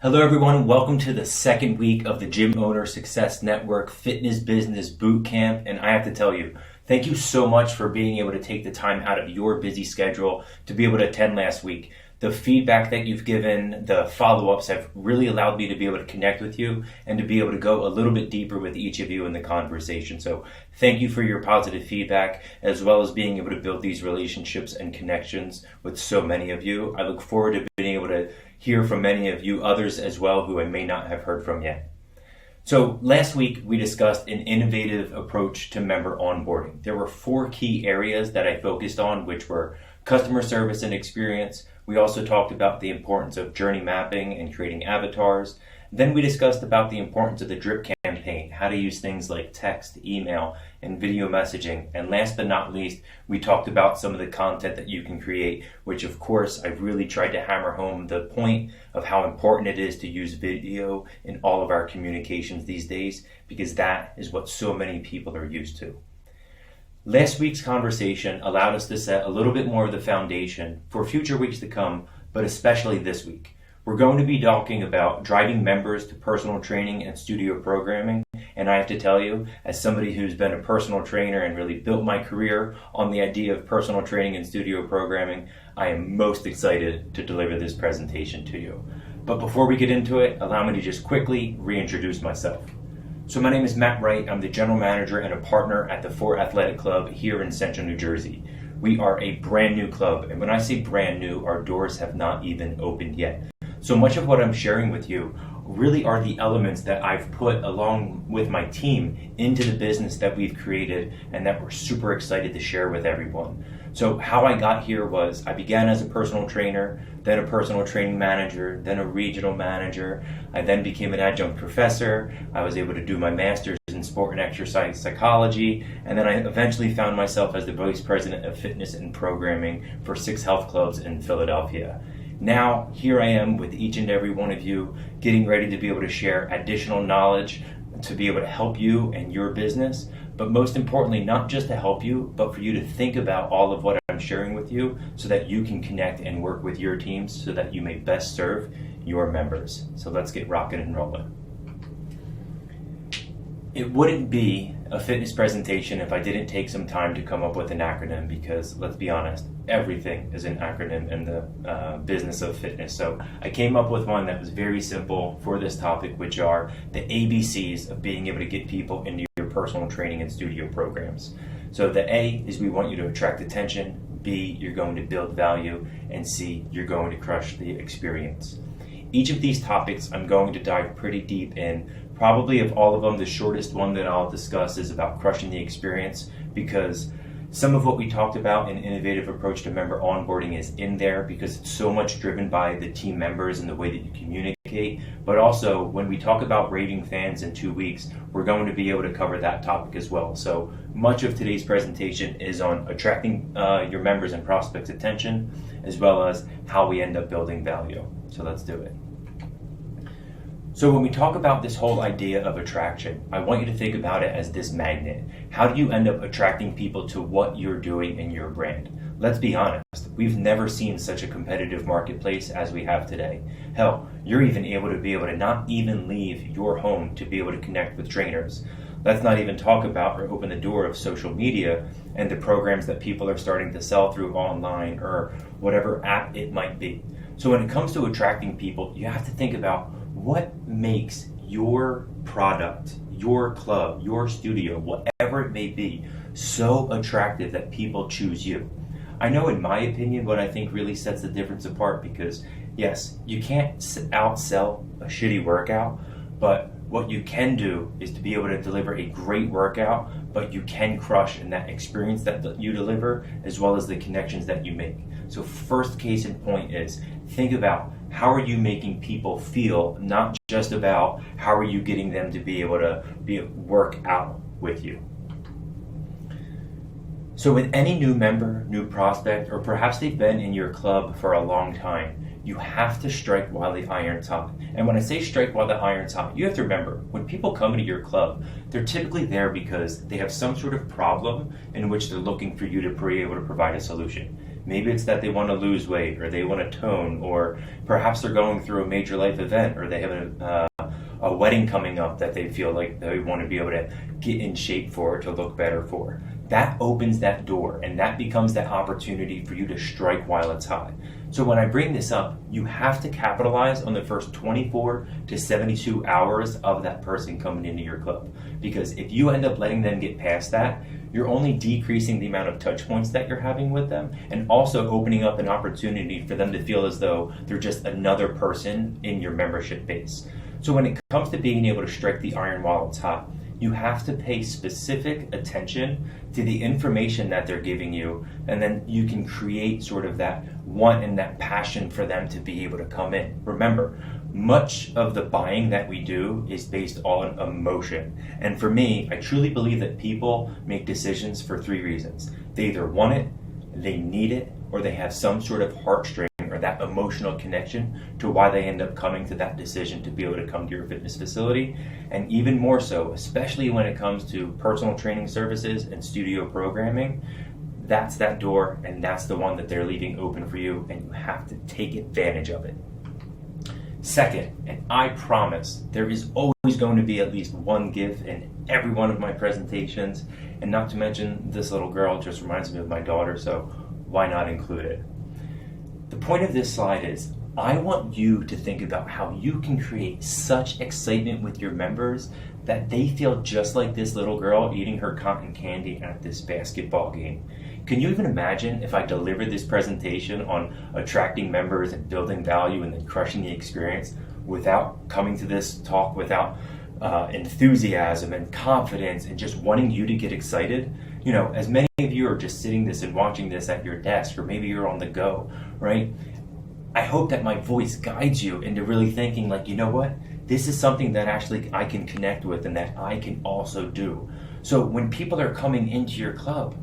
Hello everyone, welcome to the second week of the Gym Owner Success Network Fitness Business Bootcamp, and I have to tell you, thank you so much for being able to take the time out of your busy schedule to be able to attend last week. The feedback that you've given, the follow-ups have really allowed me to be able to connect with you and to be able to go a little bit deeper with each of you in the conversation. So thank you for your positive feedback, as well as being able to build these relationships and connections with so many of you. I look forward to being able to hear from many of you others as well who I may not have heard from yet. So last week we discussed an innovative approach to member onboarding. There were 4 key areas that I focused on, which were customer service and experience. We also talked about the importance of journey mapping and creating avatars. Then we discussed about the importance of the drip campaign, how to use things like text, email, and video messaging. And last but not least, we talked about some of the content that you can create, which of course I've really tried to hammer home the point of how important it is to use video in all of our communications these days, because that is what so many people are used to. Last week's conversation allowed us to set a little bit more of the foundation for future weeks to come, but especially this week. We're going to be talking about driving members to personal training and studio programming. And I have to tell you, as somebody who's been a personal trainer and really built my career on the idea of personal training and studio programming, I am most excited to deliver this presentation to you. But before we get into it, allow me to just quickly reintroduce myself. So my name is Matt Wright. I'm the general manager and a partner at the Four Athletic Club here in Central New Jersey. We are a brand new club, and when I say brand new, our doors have not even opened yet. So much of what I'm sharing with you really are the elements that I've put along with my team into the business that we've created and that we're super excited to share with everyone. So how I got here was I began as a personal trainer, then a personal training manager, then a regional manager. I then became an adjunct professor. I was able to do my master's in sport and exercise psychology, and then I eventually found myself as the vice president of fitness and programming for 6 health clubs in Philadelphia. Now, here I am with each and every one of you, getting ready to be able to share additional knowledge to be able to help you and your business, but most importantly, not just to help you, but for you to think about all of what I'm sharing with you so that you can connect and work with your teams so that you may best serve your members. So let's get rocking and rolling. It wouldn't be a fitness presentation if I didn't take some time to come up with an acronym, because let's be honest, everything is an acronym in the business of fitness. So I came up with one that was very simple for this topic, which are the ABCs of being able to get people into your personal training and studio programs. So the A is we want you to attract attention, B, you're going to build value, and C, you're going to crush the experience. Each of these topics I'm going to dive pretty deep in. Probably of all of them, the shortest one that I'll discuss is about crushing the experience, because some of what we talked about in innovative approach to member onboarding is in there because it's so much driven by the team members and the way that you communicate. But also when we talk about raving fans in 2 weeks, we're going to be able to cover that topic as well. So much of today's presentation is on attracting your members and prospects' attention, as well as how we end up building value. So let's do it. So when we talk about this whole idea of attraction, I want you to think about it as this magnet. How do you end up attracting people to what you're doing in your brand? Let's be honest, we've never seen such a competitive marketplace as we have today. Hell, you're even able to not even leave your home to be able to connect with trainers. Let's not even talk about or open the door of social media and the programs that people are starting to sell through online or whatever app it might be. So when it comes to attracting people, you have to think about what makes your product, your club, your studio, whatever it may be, so attractive that people choose you. I know in my opinion what I think really sets the difference apart, because yes, you can't outsell a shitty workout, but what you can do is to be able to deliver a great workout, but you can crush in that experience that you deliver, as well as the connections that you make. So first case in point is think about how are you making people feel, not just about how are you getting them to be able to work out with you. So with any new member, new prospect, or perhaps they've been in your club for a long time, you have to strike while the iron's hot. And when I say strike while the iron's hot, you have to remember, when people come into your club, they're typically there because they have some sort of problem in which they're looking for you to be able to provide a solution. Maybe it's that they want to lose weight, or they want to tone, or perhaps they're going through a major life event, or they have a wedding coming up that they feel like they want to be able to get in shape for, to look better for. That opens that door, and that becomes that opportunity for you to strike while it's hot. So when I bring this up, you have to capitalize on the first 24 to 72 hours of that person coming into your club. Because if you end up letting them get past that, you're only decreasing the amount of touch points that you're having with them, and also opening up an opportunity for them to feel as though they're just another person in your membership base. So when it comes to being able to strike the iron while it's hot, you have to pay specific attention to the information that they're giving you, and then you can create sort of that want and that passion for them to be able to come in. Remember, much of the buying that we do is based on emotion. And for me, I truly believe that people make decisions for 3 reasons. They either want it, they need it, or they have some sort of heartstring or that emotional connection to why they end up coming to that decision to be able to come to your fitness facility. And even more so, especially when it comes to personal training services and studio programming, that's that door, and that's the one that they're leaving open for you, and you have to take advantage of it. Second, and I promise there is always going to be at least one gift in every one of my presentations, and not to mention this little girl just reminds me of my daughter, so why not include it? The point of this slide is I want you to think about how you can create such excitement with your members that they feel just like this little girl eating her cotton candy at this basketball game. Can you even imagine if I delivered this presentation on attracting members and building value and then crushing the experience without coming to this talk without enthusiasm and confidence and just wanting you to get excited? You know, as many of you are just sitting this and watching this at your desk, or maybe you're on the go, right? I hope that my voice guides you into really thinking like, you know what? This is something that actually I can connect with and that I can also do. So when people are coming into your club,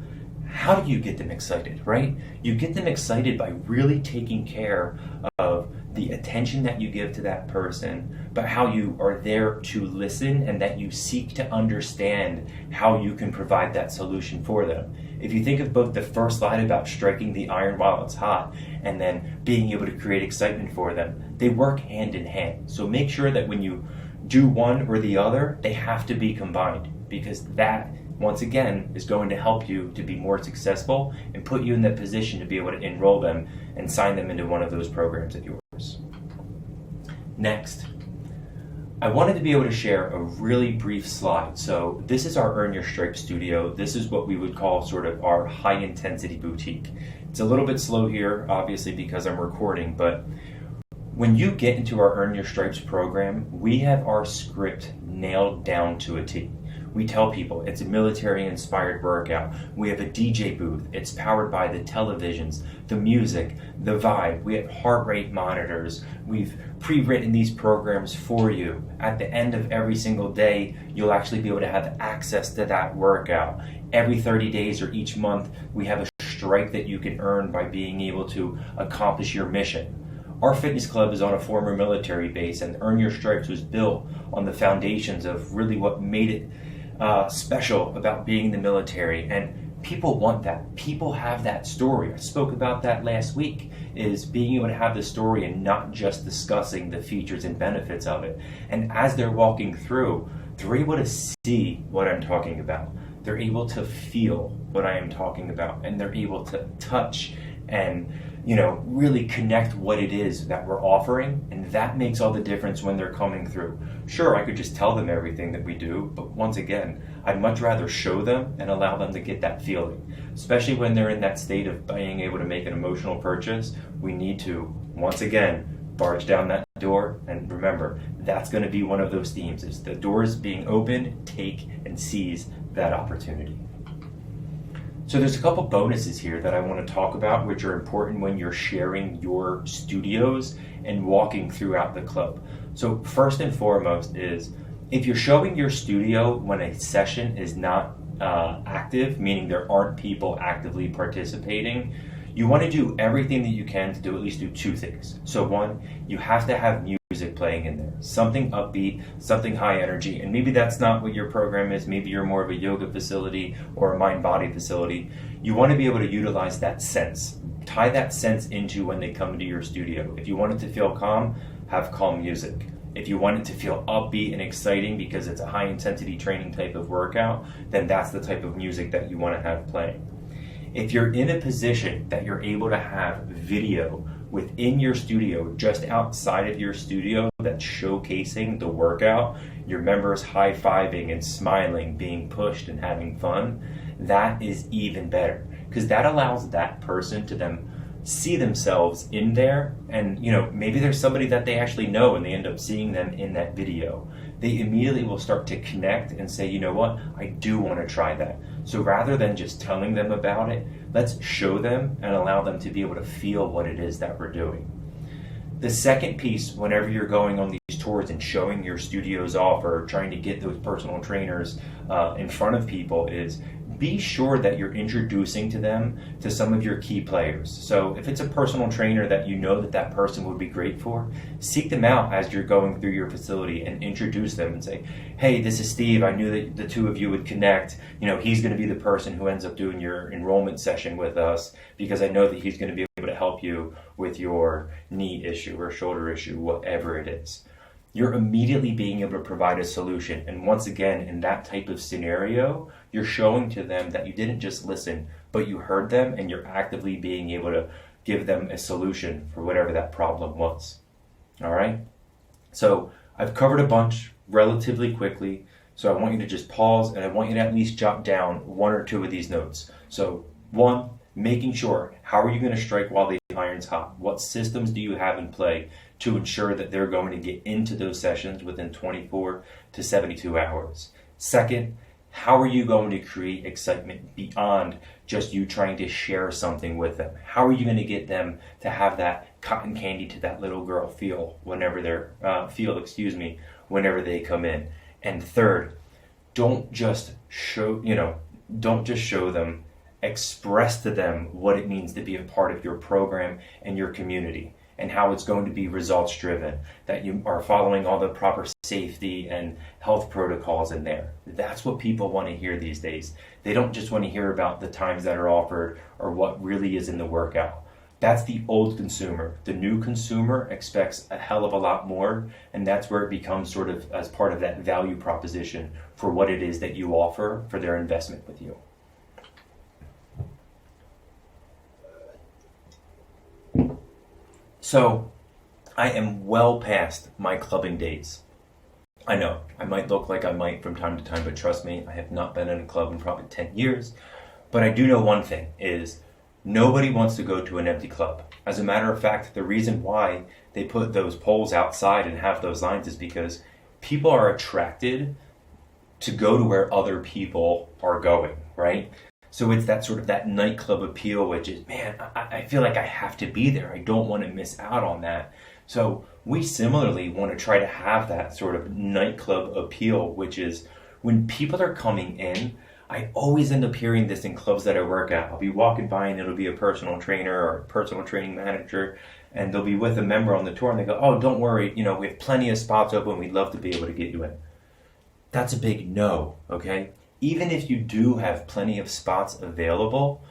how do you get them excited, right? You get them excited by really taking care of the attention that you give to that person, but how you are there to listen and that you seek to understand how you can provide that solution for them. If you think of both the first slide about striking the iron while it's hot and then being able to create excitement for them, they work hand in hand. So make sure that when you do one or the other, they have to be combined, because that, once again, is going to help you to be more successful and put you in that position to be able to enroll them and sign them into one of those programs of yours. Next, I wanted to be able to share a really brief slide. So this is our Earn Your Stripes studio. This is what we would call sort of our high intensity boutique. It's a little bit slow here, obviously, because I'm recording, but when you get into our Earn Your Stripes program, we have our script nailed down to a T. We tell people it's a military-inspired workout. We have a DJ booth. It's powered by the televisions, the music, the vibe. We have heart rate monitors. We've pre-written these programs for you. At the end of every single day, you'll actually be able to have access to that workout. Every 30 days or each month, we have a strike that you can earn by being able to accomplish your mission. Our fitness club is on a former military base, and Earn Your Stripes was built on the foundations of really what made it special about being in the military. And people want that. People have that story. I spoke about that last week, is being able to have the story and not just discussing the features and benefits of it. And as they're walking through, they're able to see what I'm talking about. They're able to feel what I am talking about, and they're able to touch and really connect what it is that we're offering, and that makes all the difference when they're coming through. Sure, I could just tell them everything that we do, but once again, I'd much rather show them and allow them to get that feeling. Especially when they're in that state of being able to make an emotional purchase, we need to, once again, barge down that door. And remember, that's going to be one of those themes, is the doors being opened, take and seize that opportunity. So there's a couple bonuses here that I want to talk about, which are important when you're sharing your studios and walking throughout the club. So first and foremost is, if you're showing your studio when a session is not active, meaning there aren't people actively participating, you want to do everything that you can to at least do 2 things. So one, you have to have music music playing in there, something upbeat, something high energy. And maybe that's not what your program is. Maybe you're more of a yoga facility or a mind-body facility. You want to be able to utilize that sense. Tie that sense into when they come into your studio. If you want it to feel calm, have calm music. If you want it to feel upbeat and exciting because it's a high intensity training type of workout, then that's the type of music that you want to have playing. If you're in a position that you're able to have video within your studio, just outside of your studio, that's showcasing the workout, your members high-fiving and smiling, being pushed and having fun, that is even better, because that allows that person to then see themselves in there. And maybe there's somebody that they actually know and they end up seeing them in that video. They immediately will start to connect and say, you know what, I do want to try that. So rather than just telling them about it, let's show them and allow them to be able to feel what it is that we're doing. The second piece, whenever you're going on these tours and showing your studios off or trying to get those personal trainers in front of people, is be sure that you're introducing to them to some of your key players. So if it's a personal trainer that you know that person would be great for, seek them out as you're going through your facility and introduce them and say, hey, this is Steve. I knew that the two of you would connect. He's going to be the person who ends up doing your enrollment session with us because I know that he's going to be able to help you with your knee issue or shoulder issue, whatever it is. You're immediately being able to provide a solution. And once again, in that type of scenario, you're showing to them that you didn't just listen, but you heard them and you're actively being able to give them a solution for whatever that problem was. All right? So I've covered a bunch relatively quickly. So I want you to just pause and I want you to at least jot down one or two of these notes. So 1, making sure, how are you going to strike while the iron's hot? What systems do you have in play to ensure that they're going to get into those sessions within 24 to 72 hours? Second, how are you going to create excitement beyond just you trying to share something with them? How are you going to get them to have that cotton candy to that little girl feel whenever whenever they come in? And third, don't just show them, express to them what it means to be a part of your program and your community, and how it's going to be results driven, that you are following all the proper safety and health protocols in there. That's what people want to hear these days. They don't just want to hear about the times that are offered or what really is in the workout. That's the old consumer. The new consumer expects a hell of a lot more, and that's where it becomes sort of as part of that value proposition for what it is that you offer for their investment with you. So, I am well past my clubbing days. I know, I might look like I might from time to time, but trust me, I have not been in a club in probably 10 years. But I do know one thing, is nobody wants to go to an empty club. As a matter of fact, the reason why they put those poles outside and have those lines is because people are attracted to go to where other people are going, right? So it's that sort of that nightclub appeal, which is, man, I feel like I have to be there. I don't want to miss out on that. So we similarly want to try to have that sort of nightclub appeal, which is when people are coming in, I always end up hearing this in clubs that I work at. I'll be walking by and it'll be a personal trainer or a personal training manager, and they'll be with a member on the tour and they go, oh, don't worry, we have plenty of spots open. We'd love to be able to get you in. That's a big no, okay? Even if you do have plenty of spots available,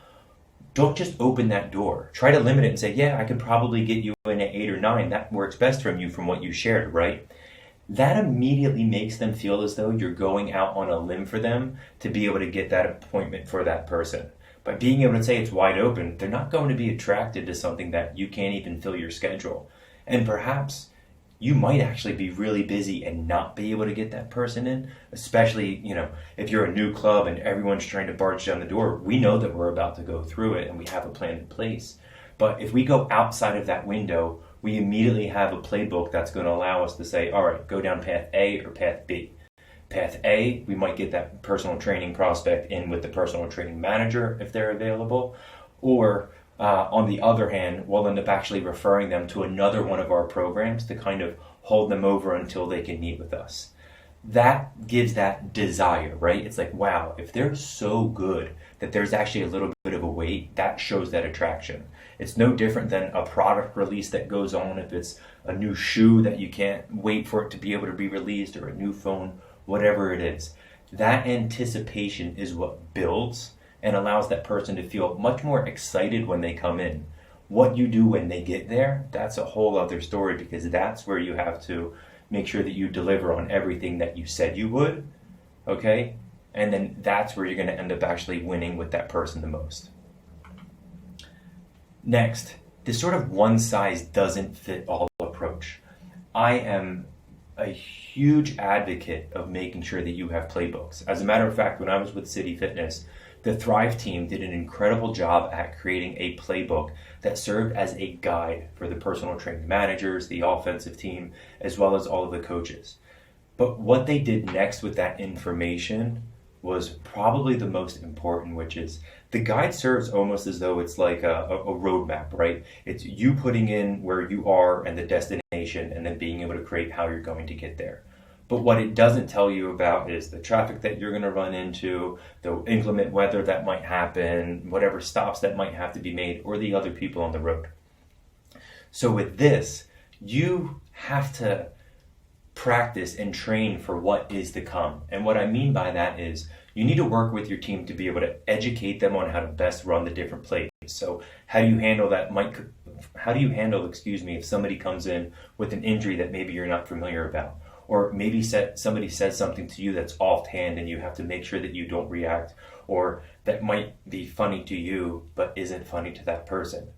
don't just open that door. Try to limit it and say, yeah, I could probably get you in at 8 or 9. That works best from you from what you shared, right? That immediately makes them feel as though you're going out on a limb for them to be able to get that appointment for that person. By being able to say it's wide open, they're not going to be attracted to something that you can't even fill your schedule. And perhaps you might actually be really busy and not be able to get that person in, especially, if you're a new club and everyone's trying to barge down the door. We know that we're about to go through it and we have a plan in place. But if we go outside of that window, we immediately have a playbook that's going to allow us to say, all right, go down path A or path B. Path A, we might get that personal training prospect in with the personal training manager if they're available, or on the other hand, we'll end up actually referring them to another one of our programs to kind of hold them over until they can meet with us. That gives that desire, right? It's like, wow, if they're so good that there's actually a little bit of a wait, that shows that attraction. It's no different than a product release that goes on if it's a new shoe that you can't wait for it to be able to be released, or a new phone, whatever it is. That anticipation is what builds and allows that person to feel much more excited when they come in. What you do when they get there, that's a whole other story, because that's where you have to make sure that you deliver on everything that you said you would, okay? And then that's where you're going to end up actually winning with that person the most. Next, this sort of one size doesn't fit all approach. I am a huge advocate of making sure that you have playbooks. As a matter of fact, when I was with City Fitness, the Thrive team did an incredible job at creating a playbook that served as a guide for the personal training managers, the offensive team, as well as all of the coaches. But what they did next with that information was probably the most important, which is the guide serves almost as though it's like a roadmap, right? It's you putting in where you are and the destination, and then being able to create how you're going to get there. But what it doesn't tell you about is the traffic that you're going to run into, the inclement weather that might happen, whatever stops that might have to be made, or the other people on the road. So with this, you have to practice and train for what is to come. And what I mean by that is you need to work with your team to be able to educate them on how to best run the different plays. So how do you handle that? If somebody comes in with an injury that maybe you're not familiar about? Or maybe somebody says something to you that's offhand and you have to make sure that you don't react, or that might be funny to you but isn't funny to that person.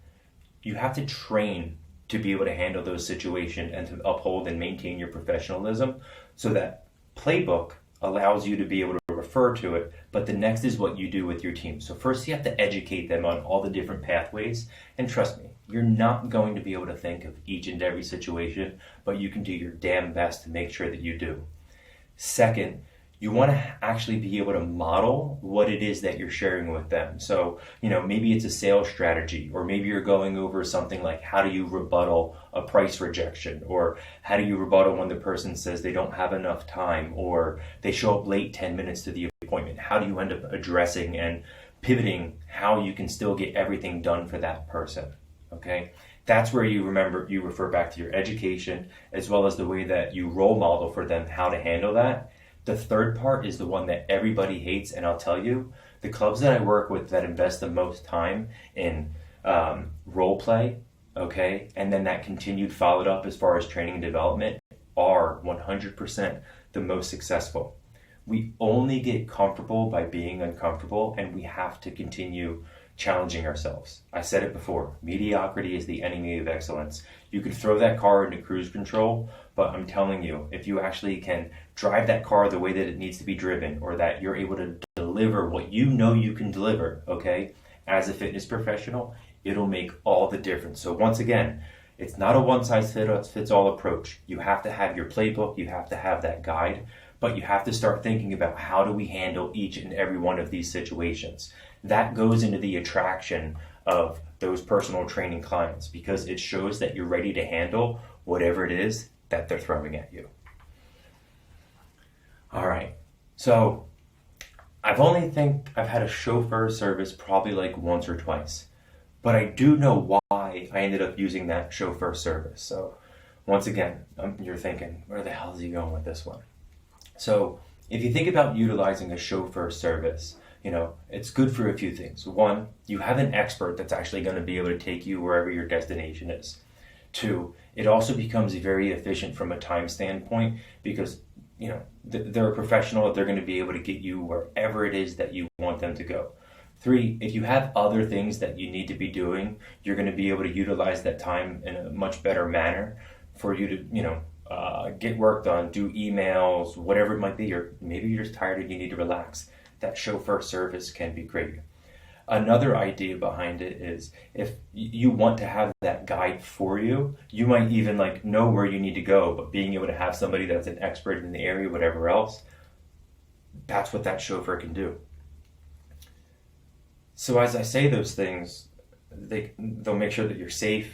You have to train to be able to handle those situations and to uphold and maintain your professionalism, so that playbook allows you to be able to refer to it, but the next is what you do with your team. So first you have to educate them on all the different pathways, and trust me, you're not going to be able to think of each and every situation, but you can do your damn best to make sure that you do. Second, you want to actually be able to model what it is that you're sharing with them. So, maybe it's a sales strategy, or maybe you're going over something like how do you rebuttal a price rejection, or how do you rebuttal when the person says they don't have enough time, or they show up late 10 minutes to the appointment. How do you end up addressing and pivoting how you can still get everything done for that person? Okay, that's where you refer back to your education, as well as the way that you role model for them how to handle that. The third part is the one that everybody hates, and I'll tell you, the clubs that I work with that invest the most time in role play, okay, and then that continued followed up as far as training and development, are 100% the most successful. We only get comfortable by being uncomfortable, and we have to continue challenging ourselves. I said it before, mediocrity is the enemy of excellence. You could throw that car into cruise control, but I'm telling you, if you actually can drive that car the way that it needs to be driven, or that you're able to deliver what you know you can deliver, okay, as a fitness professional, it'll make all the difference. So once again, it's not a one-size-fits-all approach. You have to have your playbook, you have to have that guide, but you have to start thinking about how do we handle each and every one of these situations. That goes into the attraction of those personal training clients, because it shows that you're ready to handle whatever it is that they're throwing at you. All right, so I've had a chauffeur service probably like once or twice, but I do know why I ended up using that chauffeur service. So once again, you're thinking, where the hell is he going with this one? So if you think about utilizing a chauffeur service, it's good for a few things. One, you have an expert that's actually going to be able to take you wherever your destination is. Two, it also becomes very efficient from a time standpoint, because they're a professional. They're going to be able to get you wherever it is that you want them to go. Three, if you have other things that you need to be doing, you're going to be able to utilize that time in a much better manner for you to, get work done, do emails, whatever it might be, or maybe you're just tired and you need to relax. That chauffeur service can be great. Another idea behind it is if you want to have that guide for you, you might even know where you need to go, but being able to have somebody that's an expert in the area, whatever else, that's what that chauffeur can do. So as I say those things, they'll make sure that you're safe.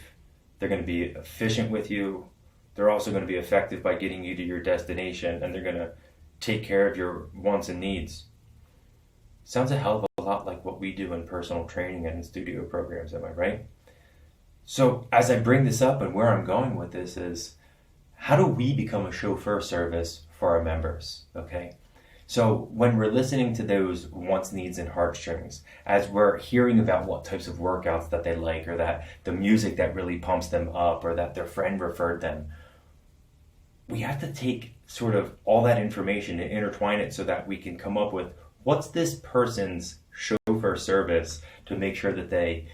They're going to be efficient with you. They're also going to be effective by getting you to your destination, and they're going to take care of your wants and needs. Sounds a hell of a lot like what we do in personal training and in studio programs, am I right? So as I bring this up and where I'm going with this is, how do we become a chauffeur service for our members? Okay. So when we're listening to those wants, needs, and heartstrings, as we're hearing about what types of workouts that they like, or that the music that really pumps them up, or that their friend referred them, we have to take sort of all that information and intertwine it so that we can come up with what's this person's chauffeur service to make sure that they,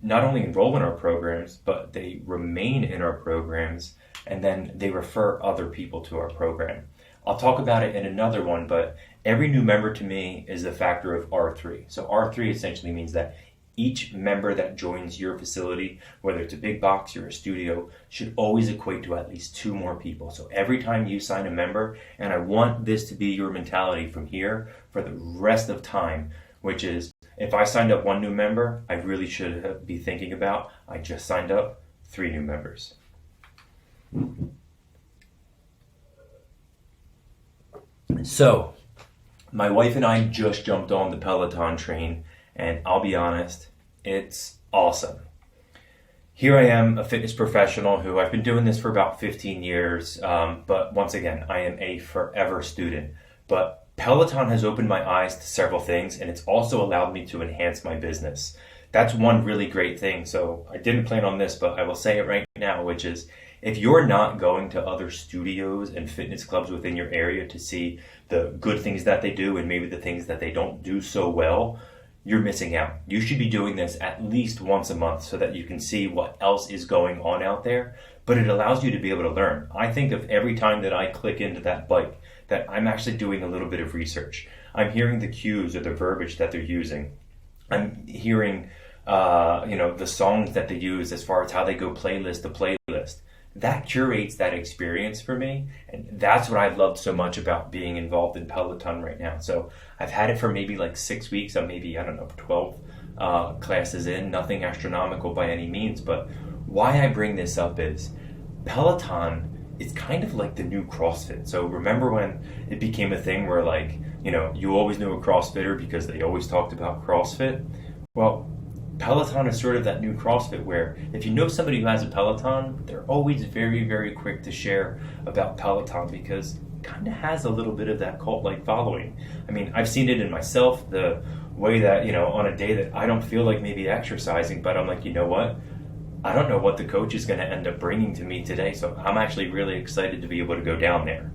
not only enroll in our programs, but they remain in our programs, and then they refer other people to our program. I'll talk about it in another one, but every new member to me is a factor of R3. So R3 essentially means that each member that joins your facility, whether it's a big box or a studio, should always equate to at least 2 more people. So every time you sign a member, and I want this to be your mentality from here for the rest of time, which is, if I signed up 1 new member, I really should be thinking about, I just signed up 3 new members. So, my wife and I just jumped on the Peloton train, and I'll be honest, it's awesome. Here I am, a fitness professional who I've been doing this for about 15 years, but once again, I am a forever student. But Peloton has opened my eyes to several things, and it's also allowed me to enhance my business. That's one really great thing. So I didn't plan on this, but I will say it right now, which is, if you're not going to other studios and fitness clubs within your area to see the good things that they do and maybe the things that they don't do so well, you're missing out. You should be doing this at least once a month so that you can see what else is going on out there, but it allows you to be able to learn. I think of every time that I click into that bike that I'm actually doing a little bit of research. I'm hearing the cues or the verbiage that they're using. I'm hearing the songs that they use as far as how they go playlist to playlist. That curates that experience for me, and that's what I've loved so much about being involved in Peloton right now. So I've had it for maybe like 6 weeks. I'm maybe, 12 classes in, nothing astronomical by any means, but why I bring this up is Peloton is kind of like the new CrossFit. So remember when it became a thing where you always knew a CrossFitter because they always talked about CrossFit? Well, Peloton is sort of that new CrossFit where if you know somebody who has a Peloton, they're always very, very quick to share about Peloton because it kind of has a little bit of that cult-like following. I mean, I've seen it in myself, the way that, on a day that I don't feel like maybe exercising, but I'm like, you know what? I don't know what the coach is going to end up bringing to me today, so I'm actually really excited to be able to go down there.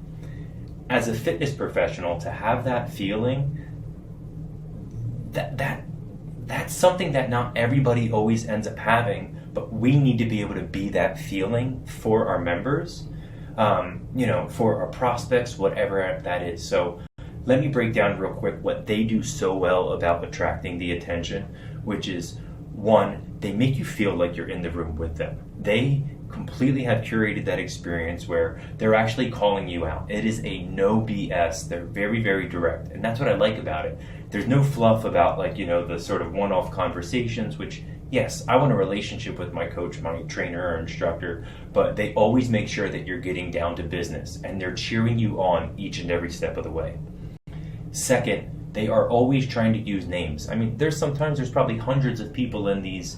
As a fitness professional, to have that feeling, that's something that not everybody always ends up having, but we need to be able to be that feeling for our members, for our prospects, whatever that is. So let me break down real quick what they do so well about attracting the attention, which is, 1, they make you feel like you're in the room with them. They completely have curated that experience where they're actually calling you out. It is a no BS. They're very, very direct. And that's what I like about it. There's no fluff about the sort of one-off conversations, which, yes, I want a relationship with my coach, my trainer or instructor, but they always make sure that you're getting down to business and they're cheering you on each and every step of the way. Second, they are always trying to use names. I mean, there's probably hundreds of people in these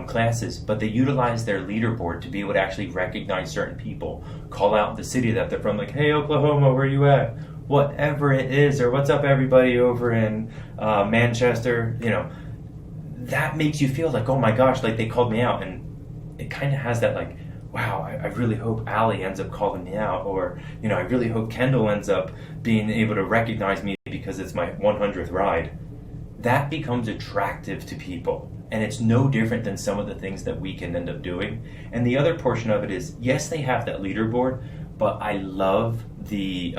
classes, but they utilize their leaderboard to be able to actually recognize certain people, call out the city that they're from, like, hey, Oklahoma, where you at? Whatever it is, or what's up, everybody over in Manchester, that makes you feel like, oh my gosh, like they called me out. And it kind of has that wow, I really hope Allie ends up calling me out, or, I really hope Kendall ends up being able to recognize me because it's my 100th ride. That becomes attractive to people, and it's no different than some of the things that we can end up doing. And the other portion of it is, yes, they have that leaderboard, but I love the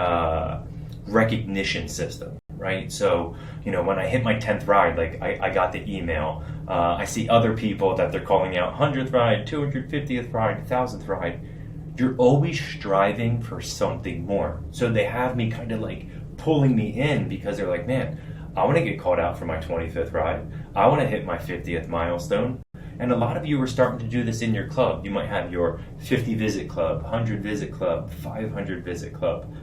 recognition system, right? So, when I hit my 10th ride, I got the email. I see other people that they're calling out 100th ride, 250th ride, 1000th ride. You're always striving for something more. So they have me kind of pulling me in because they're like, man, I want to get called out for my 25th ride. I want to hit my 50th milestone. And a lot of you are starting to do this in your club. You might have your 50 visit club, 100 visit club, 500 visit club.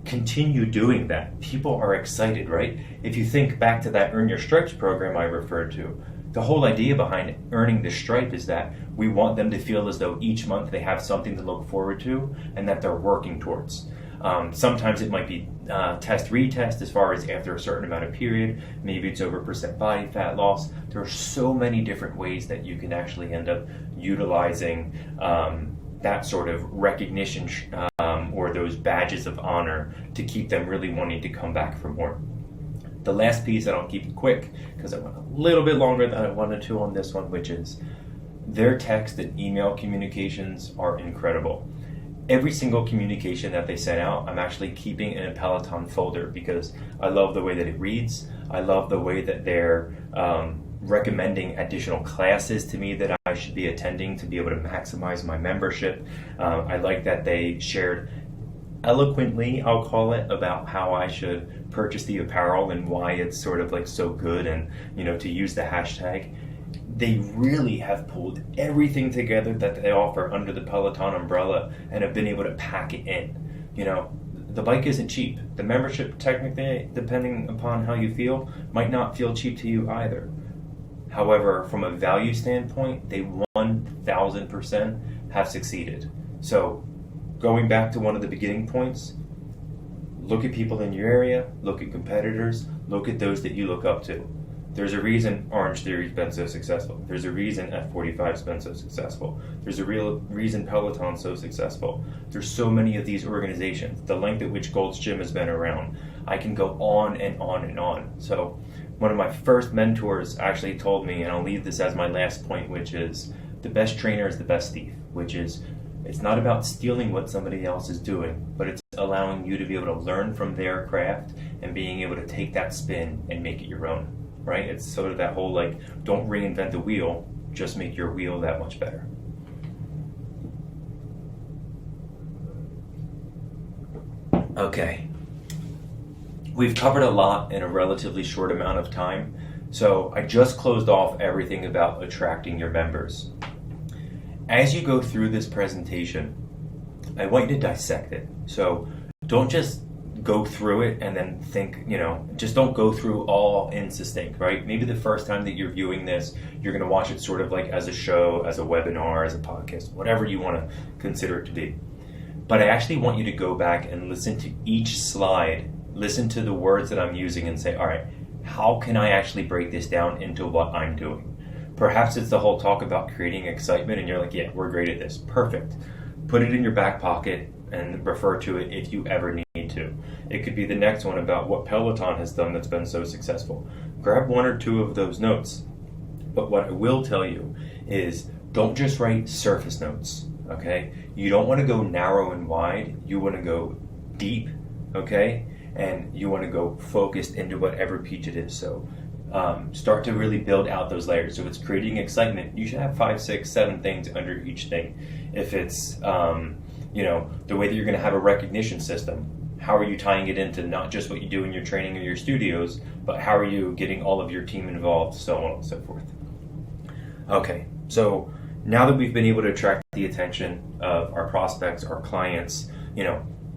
Continue doing that. People are excited, right? If you think back to that Earn Your Stripes program I referred to, the whole idea behind earning the stripe is that we want them to feel as though each month they have something to look forward to and that they're working towards. Sometimes it might be test retest as far as after a certain amount of period. Maybe it's over percent body fat loss. There are so many different ways that you can actually end up utilizing that sort of recognition or those badges of honor to keep them really wanting to come back for more. The last piece, and I'll keep it quick because I went a little bit longer than I wanted to on this one, which is their text and email communications are incredible. Every single communication that they send out, I'm actually keeping in a Peloton folder because I love the way that it reads. I love the way that they're recommending additional classes to me that I should be attending to be able to maximize my membership. I like that they shared eloquently, I'll call it, about how I should purchase the apparel and why it's sort of like so good, and to use the hashtag. They really have pulled everything together that they offer under the Peloton umbrella and have been able to pack it in. The bike isn't cheap. The membership, technically, depending upon how you feel, might not feel cheap to you either. However, from a value standpoint, they 1,000% have succeeded. So, going back to one of the beginning points, look at people in your area, look at competitors, look at those that you look up to. There's a reason Orange Theory's been so successful. There's a reason F45's been so successful. There's a real reason Peloton's so successful. There's so many of these organizations. The length at which Gold's Gym has been around. I can go on and on and on. So one of my first mentors actually told me, and I'll leave this as my last point, which is the best trainer is the best thief, which is it's not about stealing what somebody else is doing, but it's allowing you to be able to learn from their craft and being able to take that spin and make it your own. Right? It's sort of that whole don't reinvent the wheel, just make your wheel that much better. Okay. We've covered a lot in a relatively short amount of time, so I just closed off everything about attracting your members. As you go through this presentation, I want you to dissect it. So don't just go through it and then think, just don't go through all in succinct, right? Maybe the first time that you're viewing this, you're going to watch it sort of like as a show, as a webinar, as a podcast, whatever you want to consider it to be. But I actually want you to go back and listen to each slide, listen to the words that I'm using and say, all right, how can I actually break this down into what I'm doing? Perhaps it's the whole talk about creating excitement and you're like, yeah, we're great at this. Perfect. Put it in your back pocket and refer to it if you ever need to. It could be the next one about what Peloton has done that's been so successful. Grab one or two of those notes. But what I will tell you is don't just write surface notes, okay? You don't want to go narrow and wide. You want to go deep, okay? And you want to go focused into whatever piece it is. So start to really build out those layers. So if it's creating excitement, you should have 5, 6, 7 things under each thing. If it's the way that you're going to have a recognition system, how are you tying it into not just what you do in your training or your studios, but how are you getting all of your team involved, so on and so forth. Okay, so now that we've been able to attract the attention of our prospects, our clients,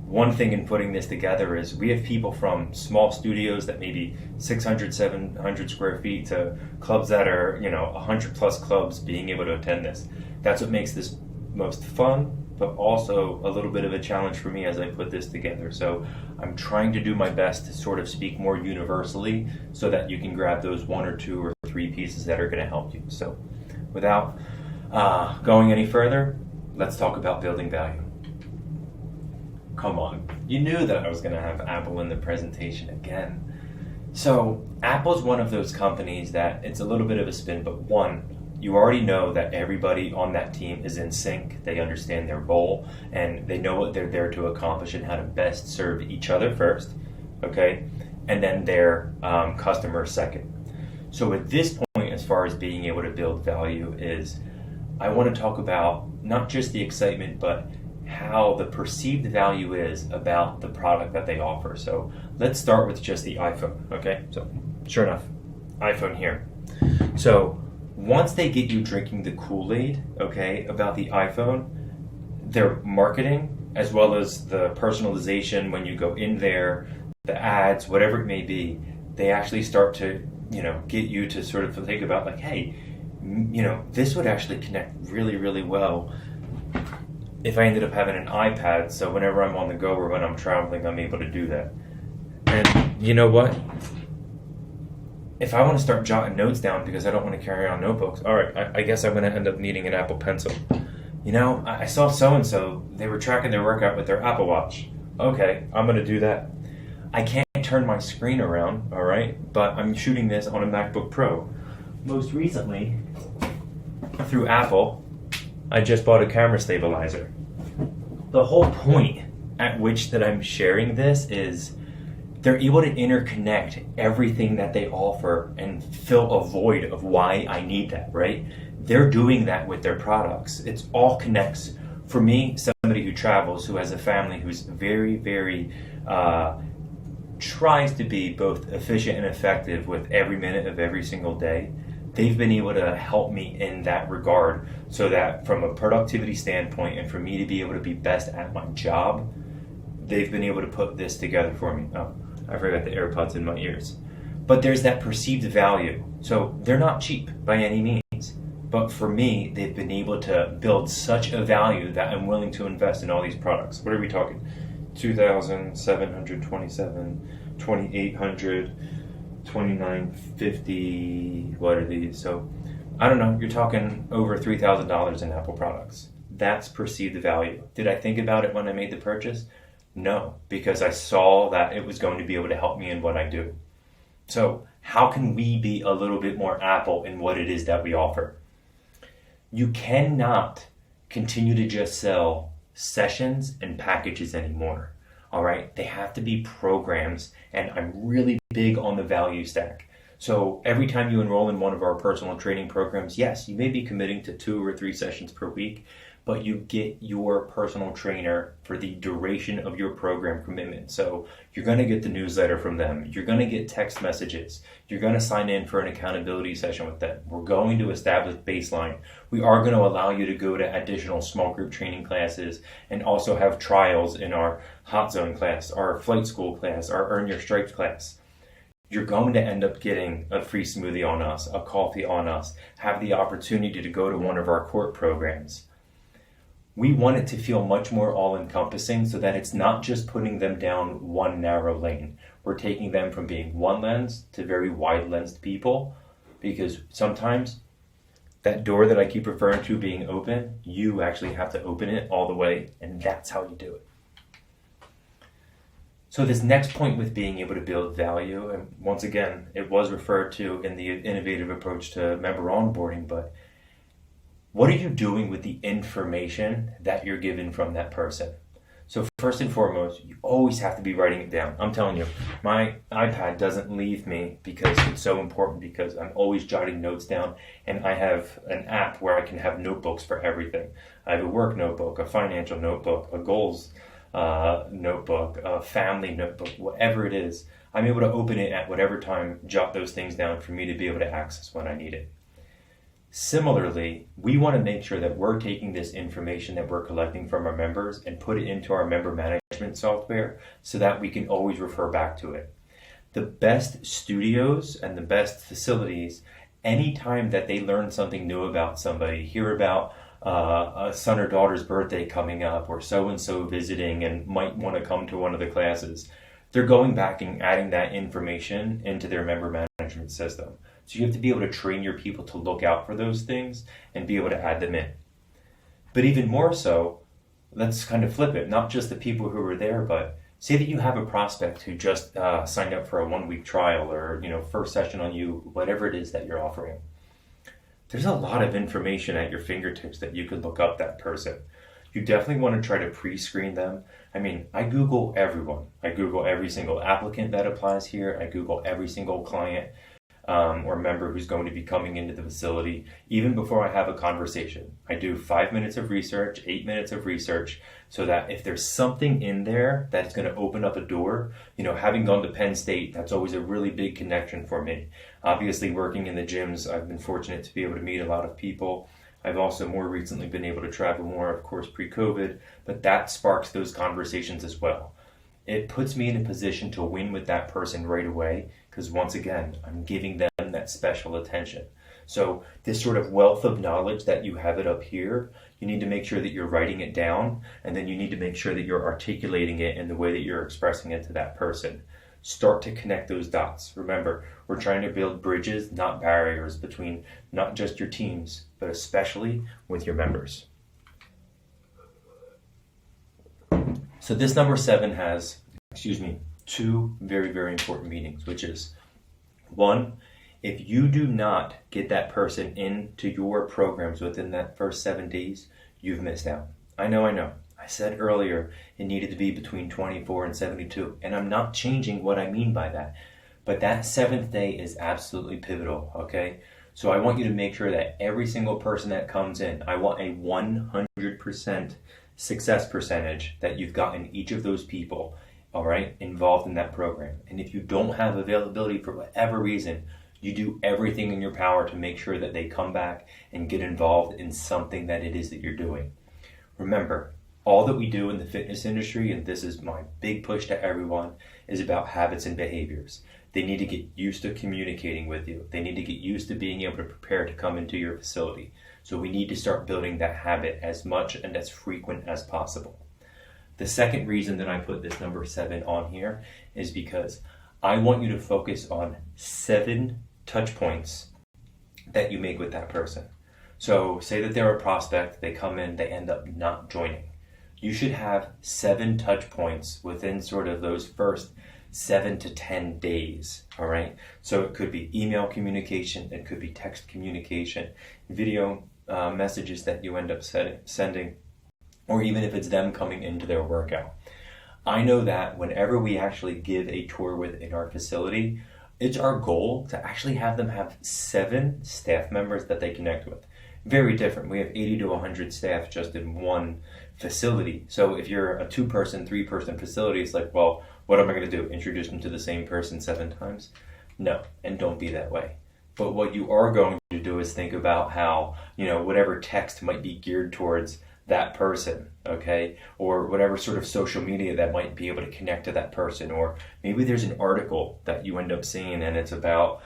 one thing in putting this together is we have people from small studios that may be 600, 700 square feet to clubs that are, 100 plus clubs being able to attend this. That's what makes this most fun, but also a little bit of a challenge for me as I put this together. So I'm trying to do my best to sort of speak more universally so that you can grab those 1 or 2 or 3 pieces that are going to help you. So without going any further, let's talk about building value. Come on, you knew that I was going to have Apple in the presentation again. So Apple's one of those companies that it's a little bit of a spin, but one, you already know that everybody on that team is in sync. They understand their role and they know what they're there to accomplish and how to best serve each other first, okay? And then their customers second. So at this point, as far as being able to build value is, I want to talk about not just the excitement, but how the perceived value is about the product that they offer. So let's start with just the iPhone, okay? So sure enough, iPhone here. So once they get you drinking the Kool-Aid, okay, about the iPhone, their marketing, as well as the personalization when you go in there, the ads, whatever it may be, they actually start to get you to sort of think about like, hey, this would actually connect really, really well if I ended up having an iPad, so whenever I'm on the go or when I'm traveling, I'm able to do that. And you know what? If I want to start jotting notes down because I don't want to carry on notebooks, all right, I guess I'm going to end up needing an Apple Pencil. I saw so-and-so, they were tracking their workout with their Apple Watch. Okay, I'm going to do that. I can't turn my screen around, all right, but I'm shooting this on a MacBook Pro. Most recently, through Apple, I just bought a camera stabilizer. The whole point at which that I'm sharing this is they're able to interconnect everything that they offer and fill a void of why I need that, right? They're doing that with their products. It's all connects. For me, somebody who travels, who has a family, who's very, very, tries to be both efficient and effective with every minute of every single day, they've been able to help me in that regard so that from a productivity standpoint and for me to be able to be best at my job, they've been able to put this together for me. Oh, I forgot the AirPods in my ears. But there's that perceived value. So they're not cheap by any means. But for me, they've been able to build such a value that I'm willing to invest in all these products. What are we talking? 2,727, 2,800, 2,950. What are these? So I don't know. You're talking over $3,000 in Apple products. That's perceived value. Did I think about it when I made the purchase? No, because I saw that it was going to be able to help me in what I do. So how can we be a little bit more Apple in what it is that we offer? You cannot continue to just sell sessions and packages anymore. All right, they have to be programs, and I'm really big on the value stack. So every time you enroll in one of our personal training programs, yes, you may be committing to 2 or 3 sessions per week, but you get your personal trainer for the duration of your program commitment. So you're going to get the newsletter from them. You're going to get text messages. You're going to sign in for an accountability session with them. We're going to establish baseline. We are going to allow you to go to additional small group training classes and also have trials in our Hot Zone class, our Flight School class, our Earn Your Stripes class. You're going to end up getting a free smoothie on us, a coffee on us, have the opportunity to go to one of our court programs. We want it to feel much more all-encompassing so that it's not just putting them down one narrow lane. We're taking them from being one lens to very wide-lensed people, because sometimes that door that I keep referring to being open, you actually have to open it all the way, and that's how you do it. So this next point with being able to build value, and once again, it was referred to in the innovative approach to member onboarding, but what are you doing with the information that you're given from that person? So first and foremost, you always have to be writing it down. I'm telling you, my iPad doesn't leave me because it's so important, because I'm always jotting notes down, and I have an app where I can have notebooks for everything. I have a work notebook, a financial notebook, a goals notebook, a family notebook, whatever it is. I'm able to open it at whatever time, jot those things down for me to be able to access when I need it. Similarly, we want to make sure that we're taking this information that we're collecting from our members and put it into our member management software so that we can always refer back to it. The best studios and the best facilities, anytime that they learn something new about somebody, hear about a son or daughter's birthday coming up, or so-and-so visiting and might want to come to one of the classes, they're going back and adding that information into their member management system. So you have to be able to train your people to look out for those things and be able to add them in. But even more so, let's kind of flip it, not just the people who are there, but say that you have a prospect who just signed up for a 1-week trial, or first session on you, whatever it is that you're offering. There's a lot of information at your fingertips that you could look up that person. You definitely want to try to pre-screen them. I mean, I Google everyone. I Google every single applicant that applies here. I Google every single client or member who's going to be coming into the facility, even before I have a conversation. I do 5 minutes of research, 8 minutes of research, so that if there's something in there that's going to open up a door, having gone to Penn State, that's always a really big connection for me. Obviously, working in the gyms, I've been fortunate to be able to meet a lot of people. I've also more recently been able to travel more, of course, pre-COVID, but that sparks those conversations as well. It puts me in a position to win with that person right away, because once again, I'm giving them that special attention. So this sort of wealth of knowledge that you have it up here, you need to make sure that you're writing it down, and then you need to make sure that you're articulating it in the way that you're expressing it to that person. Start to connect those dots. Remember, we're trying to build bridges, not barriers, between not just your teams, but especially with your members. So this number 7 has, two very, very important meanings, which is, one, if you do not get that person into your programs within that first 7 days, you've missed out. I know. I said earlier it needed to be between 24 and 72, and I'm not changing what I mean by that. But that 7th day is absolutely pivotal, okay? So I want you to make sure that every single person that comes in, I want a 100% success percentage that you've gotten each of those people, all right, involved in that program. And if you don't have availability for whatever reason, you do everything in your power to make sure that they come back and get involved in something that it is that you're doing. Remember, all that we do in the fitness industry, and this is my big push to everyone, is about habits and behaviors. They need to get used to communicating with you. They need to get used to being able to prepare to come into your facility. So we need to start building that habit as much and as frequent as possible. The second reason that I put this number 7 on here is because I want you to focus on 7 touch points that you make with that person. So say that they're a prospect, they come in, they end up not joining. You should have 7 touch points within sort of those first 7 to 10 days, all right? So it could be email communication, it could be text communication, video messages that you end up sending, or even if it's them coming into their workout. I know that whenever we actually give a tour within our facility, it's our goal to actually have them have 7 staff members that they connect with. Very different. We have 80 to 100 staff just in one facility. So if you're a 2-person, 3-person facility, it's like, well, what am I going to do? Introduce them to the same person 7 times? No, and don't be that way. But what you are going to do is think about how, whatever text might be geared towards that person, okay? Or whatever sort of social media that might be able to connect to that person. Or maybe there's an article that you end up seeing and it's about,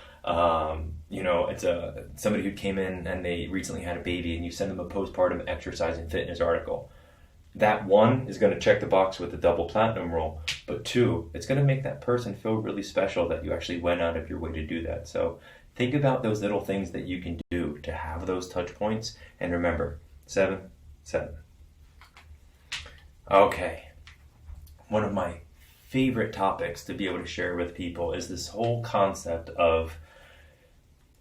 it's somebody who came in and they recently had a baby, and you send them a postpartum exercise and fitness article. That 1 is going to check the box with the double platinum rule, but 2, it's going to make that person feel really special that you actually went out of your way to do that. So think about those little things that you can do to have those touch points, and remember, 7. Okay, one of my favorite topics to be able to share with people is this whole concept of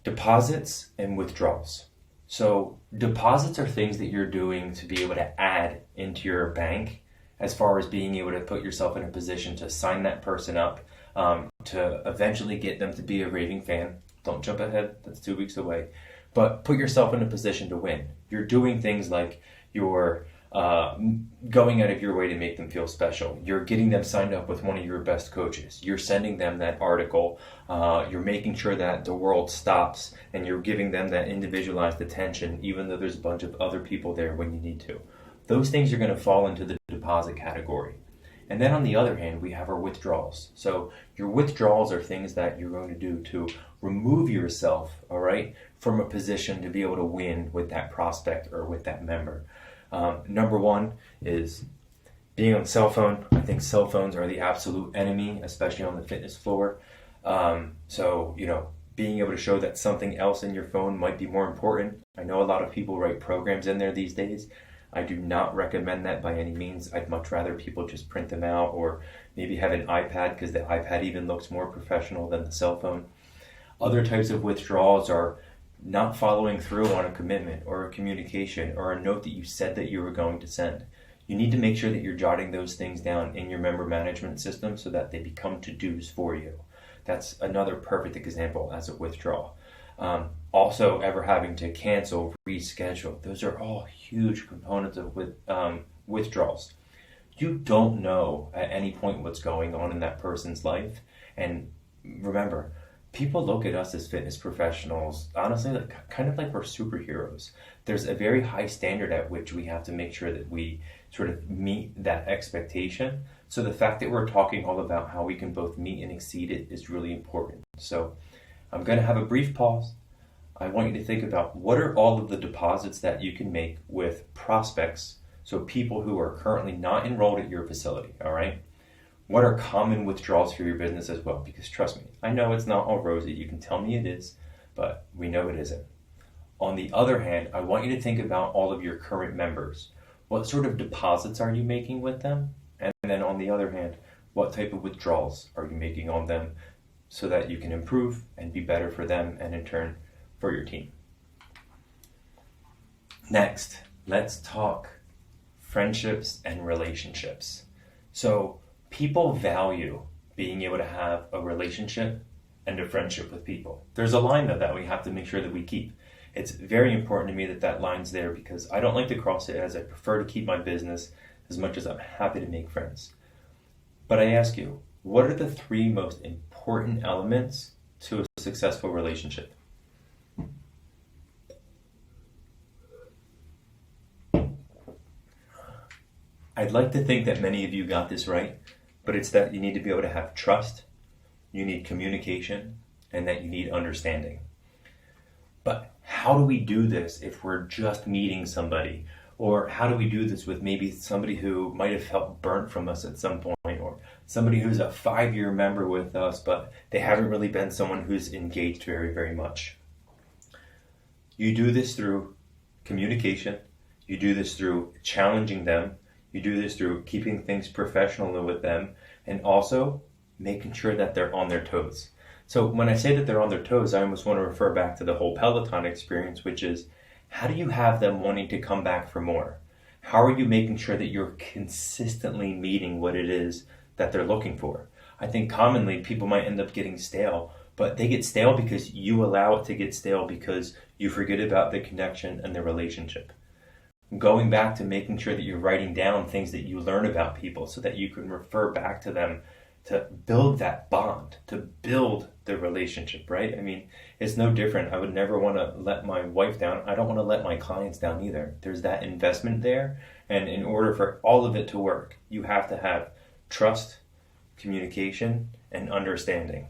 deposits and withdrawals. So deposits are things that you're doing to be able to add into your bank as far as being able to put yourself in a position to sign that person up, to eventually get them to be a raving fan. Don't jump ahead, that's 2 weeks away. But put yourself in a position to win. You're doing things like you're going out of your way to make them feel special. You're getting them signed up with one of your best coaches. You're sending them that article. You're making sure that the world stops, and you're giving them that individualized attention, even though there's a bunch of other people there when you need to. Those things are going to fall into the deposit category. And then on the other hand, we have our withdrawals. So your withdrawals are things that you're going to do to remove yourself, all right, from a position to be able to win with that prospect or with that member. Number 1 is being on cell phone. I think cell phones are the absolute enemy, especially on the fitness floor. Being able to show that something else in your phone might be more important. I know a lot of people write programs in there these days. I do not recommend that by any means. I'd much rather people just print them out, or maybe have an iPad, because the iPad even looks more professional than the cell phone. Other types of withdrawals are not following through on a commitment or a communication or a note that you said that you were going to send. You need to make sure that you're jotting those things down in your member management system so that they become to-dos for you. That's another perfect example as a withdrawal. Also, ever having to cancel, reschedule, those are all huge components of withdrawals. You don't know at any point what's going on in that person's life. And remember, people look at us as fitness professionals, honestly, kind of like we're superheroes. There's a very high standard at which we have to make sure that we sort of meet that expectation. So the fact that we're talking all about how we can both meet and exceed it is really important. So I'm going to have a brief pause. I want you to think about what are all of the deposits that you can make with prospects, so people who are currently not enrolled at your facility, all right? What are common withdrawals for your business as well? Because trust me, I know it's not all rosy. You can tell me it is, but we know it isn't. On the other hand, I want you to think about all of your current members. What sort of deposits are you making with them? And then on the other hand, what type of withdrawals are you making on them so that you can improve and be better for them and in turn for your team? Next, let's talk friendships and relationships. So people value being able to have a relationship and a friendship with people. There's a line though that we have to make sure that we keep. It's very important to me that that line's there because I don't like to cross it, as I prefer to keep my business as much as I'm happy to make friends. But I ask you, what are the 3 most important elements to a successful relationship? I'd like to think that many of you got this right, but it's that you need to be able to have trust, you need communication, and that you need understanding. But how do we do this if we're just meeting somebody? Or how do we do this with maybe somebody who might have felt burnt from us at some point, or somebody who's a 5-year member with us, but they haven't really been someone who's engaged very, very much? You do this through communication. You do this through challenging them. You do this through keeping things professional with them, and also making sure that they're on their toes. So when I say that they're on their toes, I almost want to refer back to the whole Peloton experience, which is, how do you have them wanting to come back for more? How are you making sure that you're consistently meeting what it is that they're looking for? I think commonly people might end up getting stale, but they get stale because you allow it to get stale because you forget about the connection and the relationship. Going back to making sure that you're writing down things that you learn about people so that you can refer back to them to build that bond, to build the relationship, right? I mean, it's no different. I would never want to let my wife down. I don't want to let my clients down either. There's that investment there. And in order for all of it to work, you have to have trust, communication, and understanding.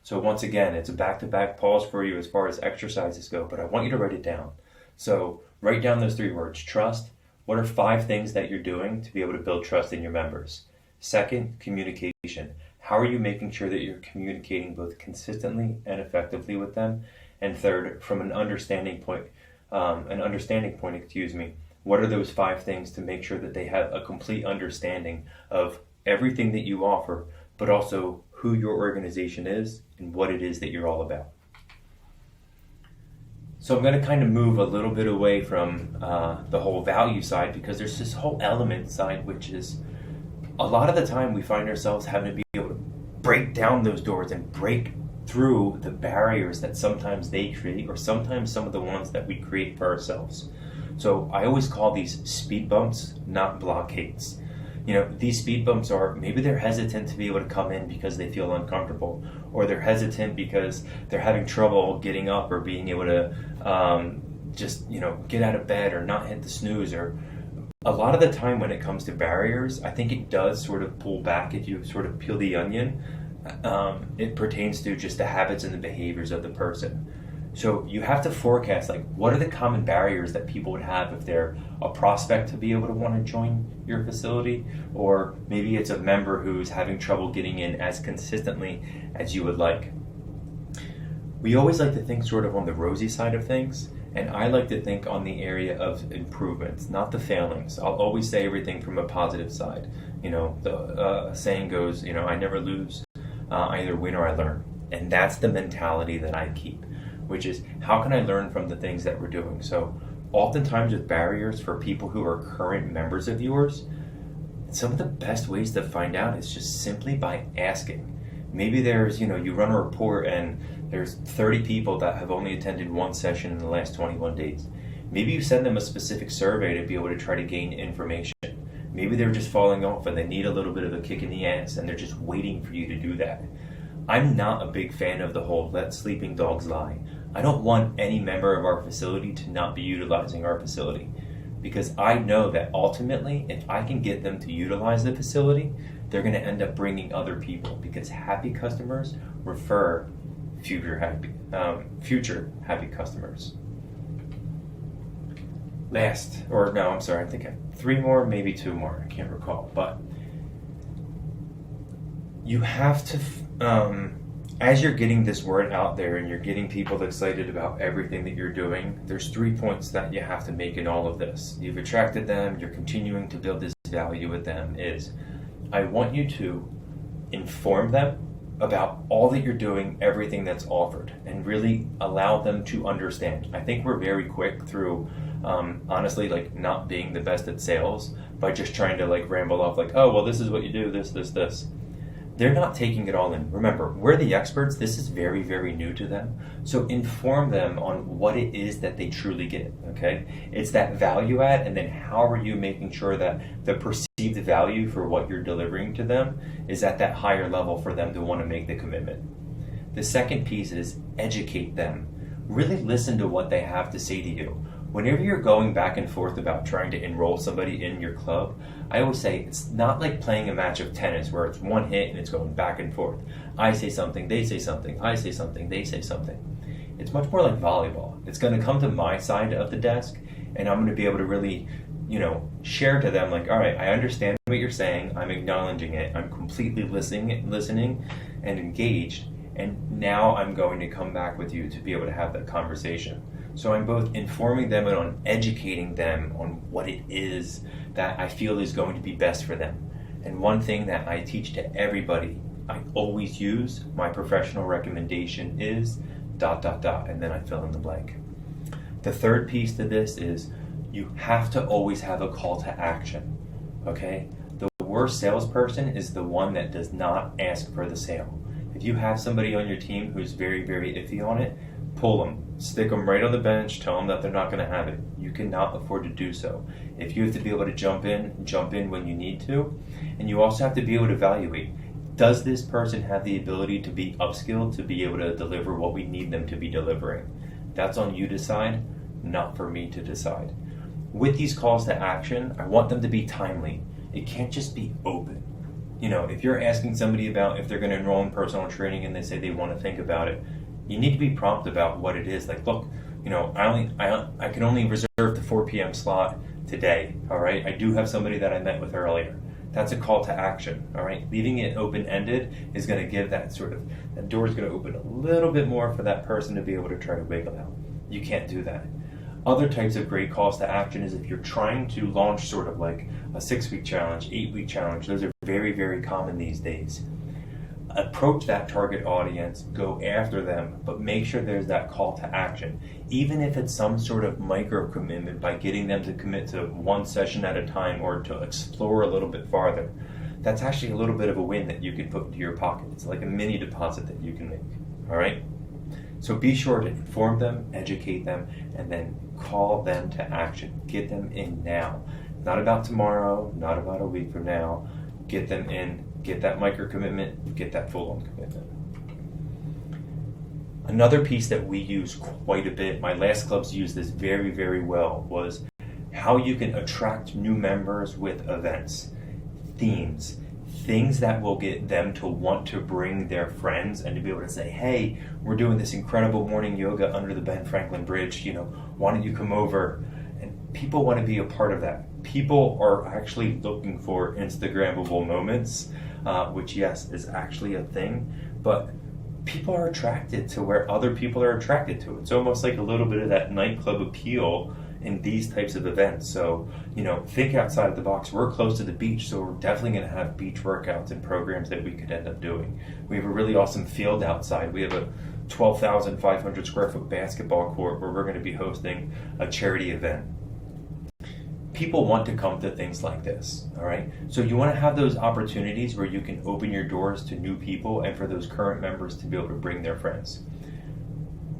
So once again, it's a back-to-back pause for you as far as exercises go, but I want you to write it down. So write down those 3 words. Trust. What are 5 things that you're doing to be able to build trust in your members? Second, communication. How are you making sure that you're communicating both consistently and effectively with them? And third, from an understanding point, what are those 5 things to make sure that they have a complete understanding of everything that you offer, but also who your organization is and what it is that you're all about? So I'm going to kind of move a little bit away from the whole value side, because there's this whole element side, which is a lot of the time we find ourselves having to be able to break down those doors and break through the barriers that sometimes they create, or sometimes some of the ones that we create for ourselves. So I always call these speed bumps, not blockades. You know, these speed bumps are, maybe they're hesitant to be able to come in because they feel uncomfortable, or they're hesitant because they're having trouble getting up or being able to get out of bed or not hit the snooze. Or a lot of the time when it comes to barriers, I think it does sort of pull back. If you sort of peel the onion, it pertains to just the habits and the behaviors of the person. So you have to forecast, like, what are the common barriers that people would have if they're a prospect to be able to want to join your facility, or maybe it's a member who's having trouble getting in as consistently as you would like. We always like to think sort of on the rosy side of things, and I like to think on the area of improvements, not the failings. I'll always say everything from a positive side. You know, the saying goes, I never lose, I either win or I learn. And that's the mentality that I keep, which is, how can I learn from the things that we're doing? So oftentimes with barriers for people who are current members of yours, some of the best ways to find out is just simply by asking. Maybe there's, you run a report and there's 30 people that have only attended one session in the last 21 days. Maybe you send them a specific survey to be able to try to gain information. Maybe they're just falling off and they need a little bit of a kick in the ass and they're just waiting for you to do that. I'm not a big fan of the whole let sleeping dogs lie. I don't want any member of our facility to not be utilizing our facility, because I know that ultimately, if I can get them to utilize the facility, they're going to end up bringing other people, because happy customers refer future happy customers. I think I have 3 more, maybe 2 more, I can't recall, but you have to, as you're getting this word out there and you're getting people excited about everything that you're doing, there's 3 points that you have to make in all of this. You've attracted them, you're continuing to build this value with them, is I want you to inform them about all that you're doing, everything that's offered, and really allow them to understand. I think we're very quick through, honestly, like not being the best at sales by just trying to like ramble off like, oh, well, this is what you do, this. They're not taking it all in. Remember, we're the experts. This is very, very new to them. So inform them on what it is that they truly get, okay? It's that value add, and then how are you making sure that the perceived value for what you're delivering to them is at that higher level for them to want to make the commitment. The second piece is educate them. Really listen to what they have to say to you. Whenever you're going back and forth about trying to enroll somebody in your club, I always say it's not like playing a match of tennis where it's one hit and it's going back and forth. I say something, they say something, I say something, they say something. It's much more like volleyball. It's going to come to my side of the desk, and I'm going to be able to really, share to them like, all right, I understand what you're saying, I'm acknowledging it, I'm completely listening and engaged, and now I'm going to come back with you to be able to have that conversation. So I'm both informing them and on educating them on what it is that I feel is going to be best for them. And one thing that I teach to everybody, I always use, my professional recommendation is ... and then I fill in the blank. The third piece to this is you have to always have a call to action, okay? The worst salesperson is the one that does not ask for the sale. If you have somebody on your team who's very, very iffy on it, pull them, stick them right on the bench, tell them that they're not going to have it. You cannot afford to do so. If you have to be able to jump in when you need to, and you also have to be able to evaluate, does this person have the ability to be upskilled to be able to deliver what we need them to be delivering? That's on you to decide, not for me to decide. With these calls to action, I want them to be timely. It can't just be open. If you're asking somebody about if they're going to enroll in personal training and they say they want to think about it, you need to be prompt about what it is. Like, look, I can only reserve the 4 p.m. slot today, all right? I do have somebody that I met with earlier. That's a call to action, all right? Leaving it open-ended is going to give that door is going to open a little bit more for that person to be able to try to wiggle out. You can't do that. Other types of great calls to action is if you're trying to launch sort of like a 6-week challenge, 8-week challenge. Those are very, very common these days. Approach that target audience, go after them, but make sure there's that call to action. Even if it's some sort of micro commitment by getting them to commit to 1 session at a time or to explore a little bit farther, that's actually a little bit of a win that you can put into your pocket. It's like a mini deposit that you can make, all right? So be sure to inform them, educate them, and then call them to action. Get them in now. Not about tomorrow, not about a week from now. Get them in. Get that micro commitment, get that full-on commitment. Another piece that we use quite a bit, my last clubs used this very, very well, was how you can attract new members with events, themes, things that will get them to want to bring their friends and to be able to say, hey, we're doing this incredible morning yoga under the Ben Franklin Bridge, why don't you come over? And people want to be a part of that. People are actually looking for Instagrammable moments, which, yes, is actually a thing, but people are attracted to where other people are attracted to. It's almost like a little bit of that nightclub appeal in these types of events. So, think outside of the box. We're close to the beach, so we're definitely going to have beach workouts and programs that we could end up doing. We have a really awesome field outside. We have a 12,500 square foot basketball court where we're going to be hosting a charity event. People want to come to things like this, all right? So you want to have those opportunities where you can open your doors to new people and for those current members to be able to bring their friends.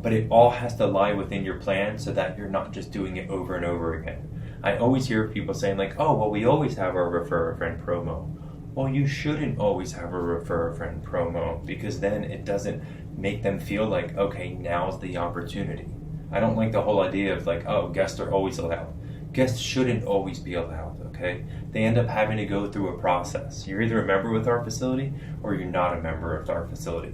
But it all has to lie within your plan so that you're not just doing it over and over again. I always hear people saying like, oh, well, we always have our refer a friend promo. Well, you shouldn't always have a refer a friend promo because then it doesn't make them feel like, okay, now's the opportunity. I don't like the whole idea of like, oh, guests are always allowed. Guests shouldn't always be allowed, okay? They end up having to go through a process. You're either a member with our facility or you're not a member of our facility.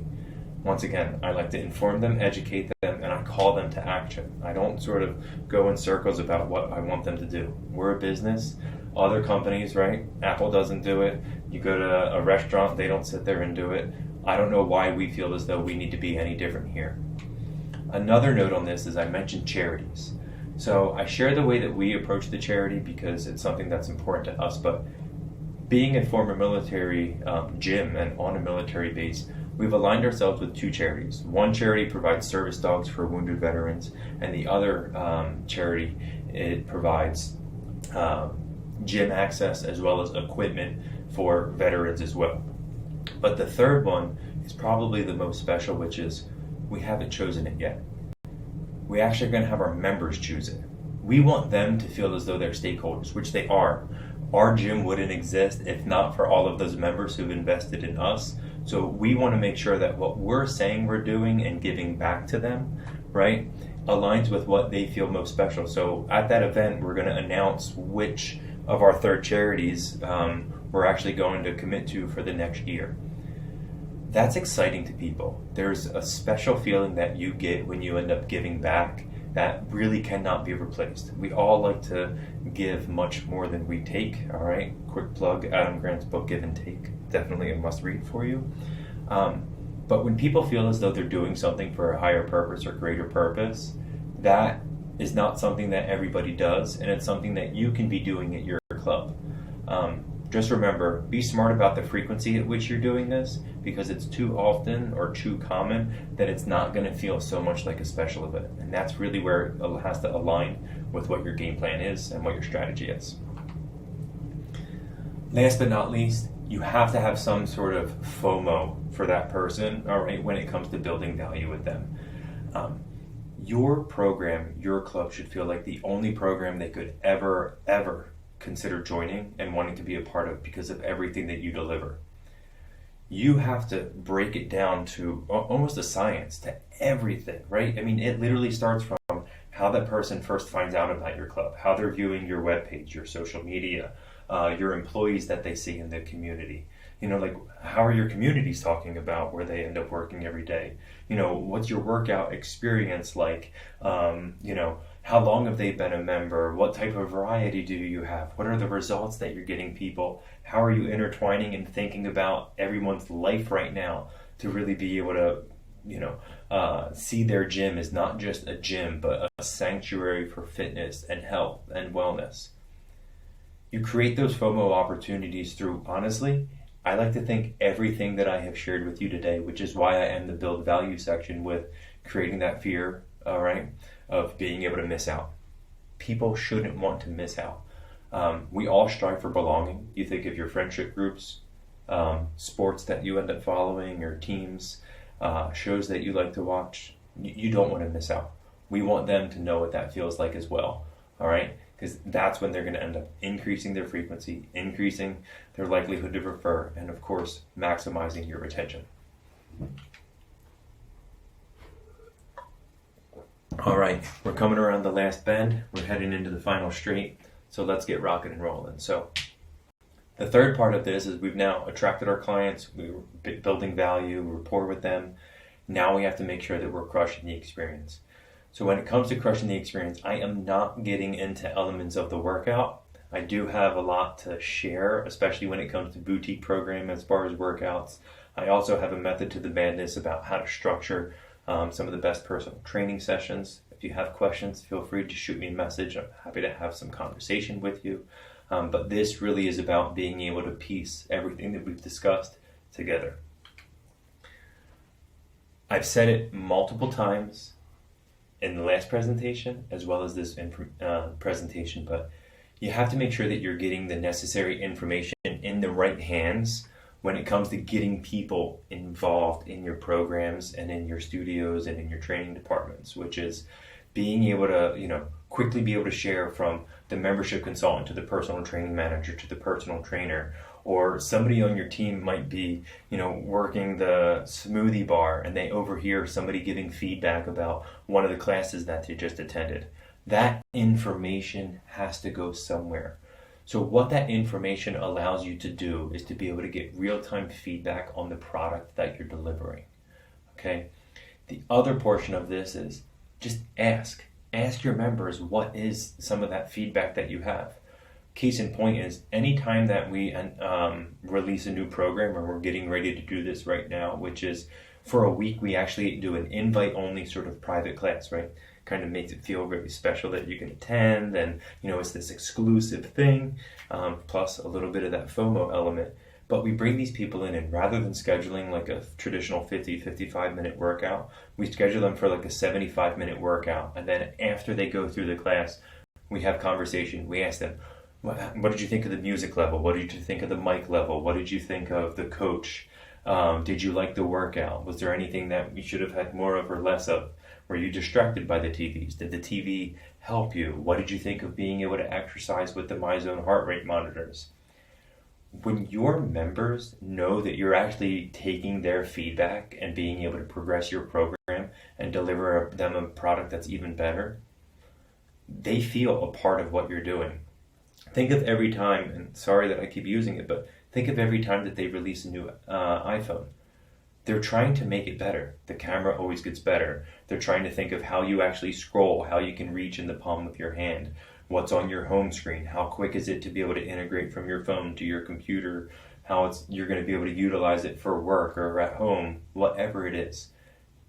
Once again, I like to inform them, educate them, and I call them to action. I don't sort of go in circles about what I want them to do. We're a business. Other companies, right? Apple doesn't do it. You go to a restaurant, they don't sit there and do it. I don't know why we feel as though we need to be any different here. Another note on this is I mentioned charities. So I share the way that we approach the charity because it's something that's important to us, but being a former military gym and on a military base, we've aligned ourselves with two charities. One charity provides service dogs for wounded veterans, and the other charity, it provides gym access as well as equipment for veterans as well. But the third one is probably the most special, which is we haven't chosen it yet. We actually are going to have our members choose it. We want them to feel as though they're stakeholders, which they are. Our gym wouldn't exist if not for all of those members who've invested in us. So we want to make sure that what we're saying we're doing and giving back to them, right, aligns with what they feel most special. So at that event, we're going to announce which of our third charities we're actually going to commit to for the next year. That's exciting to people. There's a special feeling that you get when you end up giving back that really cannot be replaced. We all like to give much more than we take, all right? Quick plug, Adam Grant's book, Give and Take. Definitely a must read for you. But when people feel as though they're doing something for a higher purpose or greater purpose, that is not something that everybody does, and it's something that you can be doing at your club. Just remember, be smart about the frequency at which you're doing this, because it's too often or too common that it's not going to feel so much like a special event. And that's really where it has to align with what your game plan is and what your strategy is. Last but not least, you have to have some sort of Fomo for that person, all right, when it comes to building value with them. Your program, your club should feel like the only program they could ever consider joining and wanting to be a part of because of everything that you deliver. You have to break it down to almost a science, to everything, right? I mean, it literally starts from how that person first finds out about your club, how they're viewing your webpage, your social media, your employees that they see in the community. You know, like, how are your communities talking about where they end up working every day? You know, what's your workout experience like? You know, how long have they been a member? What type of variety do you have? What are the results that you're getting people? How are you intertwining and thinking about everyone's life right now to really be able to, you know, see their gym as not just a gym, but a sanctuary for fitness and health and wellness? You create those FOMO opportunities through, honestly, I like to think everything that I have shared with you today, which is why I end the build value section with creating that fear, all right, of being able to miss out. People shouldn't want to miss out. We all strive for belonging. You think of your friendship groups, sports that you end up following, or teams, shows that you like to watch. You don't want to miss out. We want them to know what that feels like as well, all right? Because that's when they're going to end up increasing their frequency, increasing their likelihood to refer, and of course, maximizing your retention. All right, we're coming around the last bend. We're heading into the final straight, so let's get rocking and rolling. So the third part of this is we've now attracted our clients, we're building value, rapport with them. Now we have to make sure that we're crushing the experience. So when it comes to crushing the experience, I am not getting into elements of the workout. I do have a lot to share, especially when it comes to boutique program as far as workouts. I also have a method to the madness about how to structure some of the best personal training sessions. If you have questions, feel free to shoot me a message. I'm happy to have some conversation with you. But this really is about being able to piece everything that we've discussed together. I've said it multiple times in the last presentation as well as this presentation, but you have to make sure that you're getting the necessary information in the right hands when it comes to getting people involved in your programs and in your studios and in your training departments, which is being able to, you know, quickly be able to share from the membership consultant to the personal training manager to the personal trainer. Or somebody on your team might be, you know, working the smoothie bar and they overhear somebody giving feedback about one of the classes that they just attended. That information has to go somewhere. So what that information allows you to do is to be able to get real-time feedback on the product that you're delivering. okay? The other portion of this is just ask. Ask your members what is some of that feedback that you have. Case in point is anytime that we release a new program, or we're getting ready to do this right now, which is for a week, we actually do an invite-only sort of private class, right? Kind of makes it feel really special that you can attend, and it's this exclusive thing, plus a little bit of that FOMO element. But we bring these people in, and rather than scheduling like a traditional 55 minute workout, we schedule them for like a 75-minute workout. And then after they go through the class, we have conversation. We ask them, what did you think of the music level? What did you think of the mic level? What did you think of the coach? Did you like the workout? Was there anything that we should have had more of or less of? Were you distracted by the TVs? Did the TV help you? What did you think of being able to exercise with the MyZone heart rate monitors? When your members know that you're actually taking their feedback and being able to progress your program and deliver them a product that's even better, they feel a part of what you're doing. Think of every time, and sorry that I keep using it, but think of every time that they release a new iPhone. They're trying to make it better. The camera always gets better. They're trying to think of how you actually scroll, how you can reach in the palm of your hand, what's on your home screen, how quick is it to be able to integrate from your phone to your computer, how you're going to be able to utilize it for work or at home, whatever it is.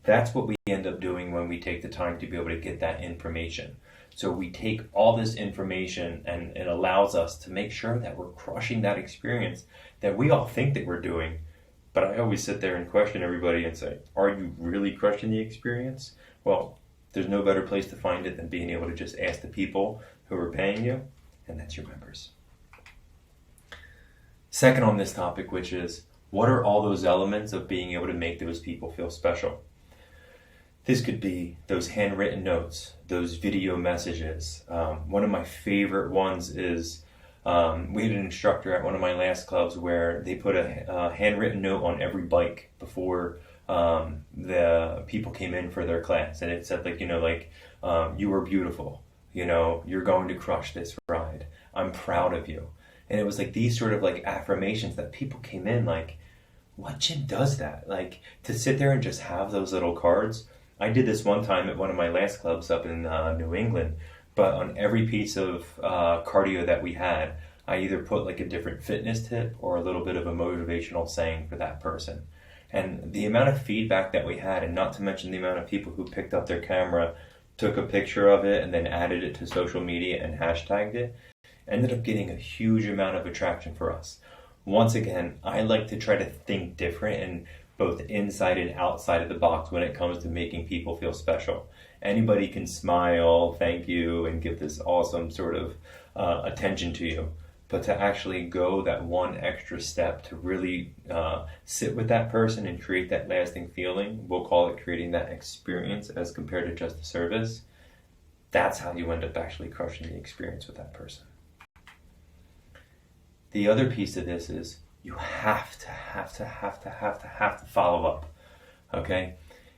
That's what we end up doing when we take the time to be able to get that information. So we take all this information, and it allows us to make sure that we're crushing that experience that we all think that we're doing. But I always sit there and question everybody and say, are you really crushing the experience? Well, there's no better place to find it than being able to just ask the people who are paying you, and that's your members. Second on this topic, which is, what are all those elements of being able to make those people feel special? This could be those handwritten notes, those video messages. One of my favorite ones is, we had an instructor at one of my last clubs where they put a handwritten note on every bike before the people came in for their class. And it said you were beautiful, you're going to crush this ride. I'm proud of you. And it was like these sort of like affirmations that people came in like, what gym does that? Like to sit there and just have those little cards. I did this one time at one of my last clubs up in New England, but on every piece of cardio that we had, I either put like a different fitness tip or a little bit of a motivational saying for that person. And the amount of feedback that we had, and not to mention the amount of people who picked up their camera, took a picture of it and then added it to social media and hashtagged it, ended up getting a huge amount of attraction for us. Once again, I like to try to think different and both inside and outside of the box when it comes to making people feel special. Anybody can smile, thank you, and give this awesome sort of attention to you. But to actually go that one extra step to really sit with that person and create that lasting feeling, we'll call it creating that experience as compared to just a service, that's how you end up actually crushing the experience with that person. The other piece of this is you have to follow up, okay?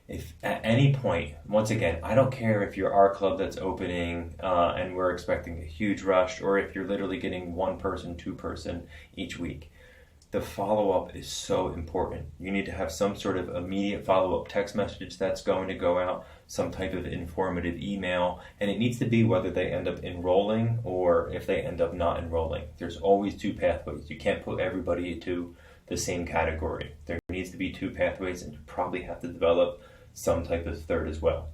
If at any point, once again, I don't care if you're our club that's opening and we're expecting a huge rush, or if you're literally getting one person, two person each week. The follow-up is so important. You need to have some sort of immediate follow-up text message that's going to go out, some type of informative email, and it needs to be whether they end up enrolling or if they end up not enrolling. There's always two pathways. You can't put everybody into the same category. There needs to be two pathways, and you probably have to develop some type of third as well.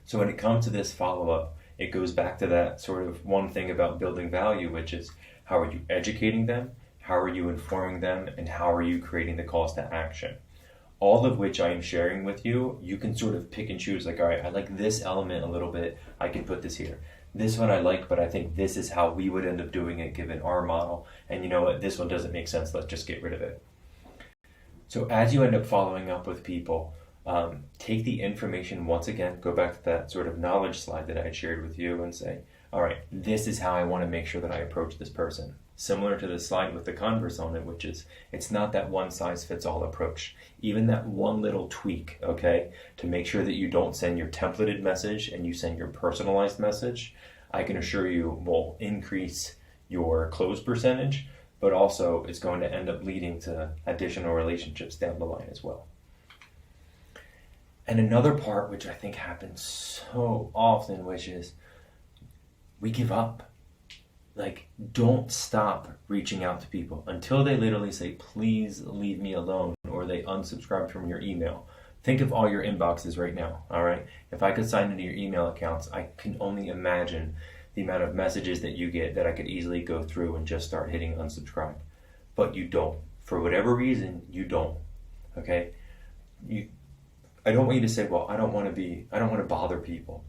So when it comes to this follow-up, it goes back to that sort of one thing about building value, which is how are you educating them? How are you informing them, and how are you creating the calls to action? All of which I am sharing with you. You can sort of pick and choose, like, all right, I like this element a little bit, I can put this here. This one I like, but I think this is how we would end up doing it given our model. And you know what, this one doesn't make sense, let's just get rid of it. So as you end up following up with people, take the information once again, go back to that sort of knowledge slide that I had shared with you and say, all right, this is how I want to make sure that I approach this person. Similar to the slide with the converse on it, which is, it's not that one size fits all approach. Even that one little tweak, okay, to make sure that you don't send your templated message and you send your personalized message, I can assure you will increase your close percentage, but also it's going to end up leading to additional relationships down the line as well. And another part, which I think happens so often, which is we give up. Like, don't stop reaching out to people until they literally say, please leave me alone, or they unsubscribe from your email. Think of all your inboxes right now, all right? If I could sign into your email accounts, I can only imagine the amount of messages that you get that I could easily go through and just start hitting unsubscribe. But you don't. For whatever reason, you don't, okay? I don't want you to say, well, I don't want to bother people.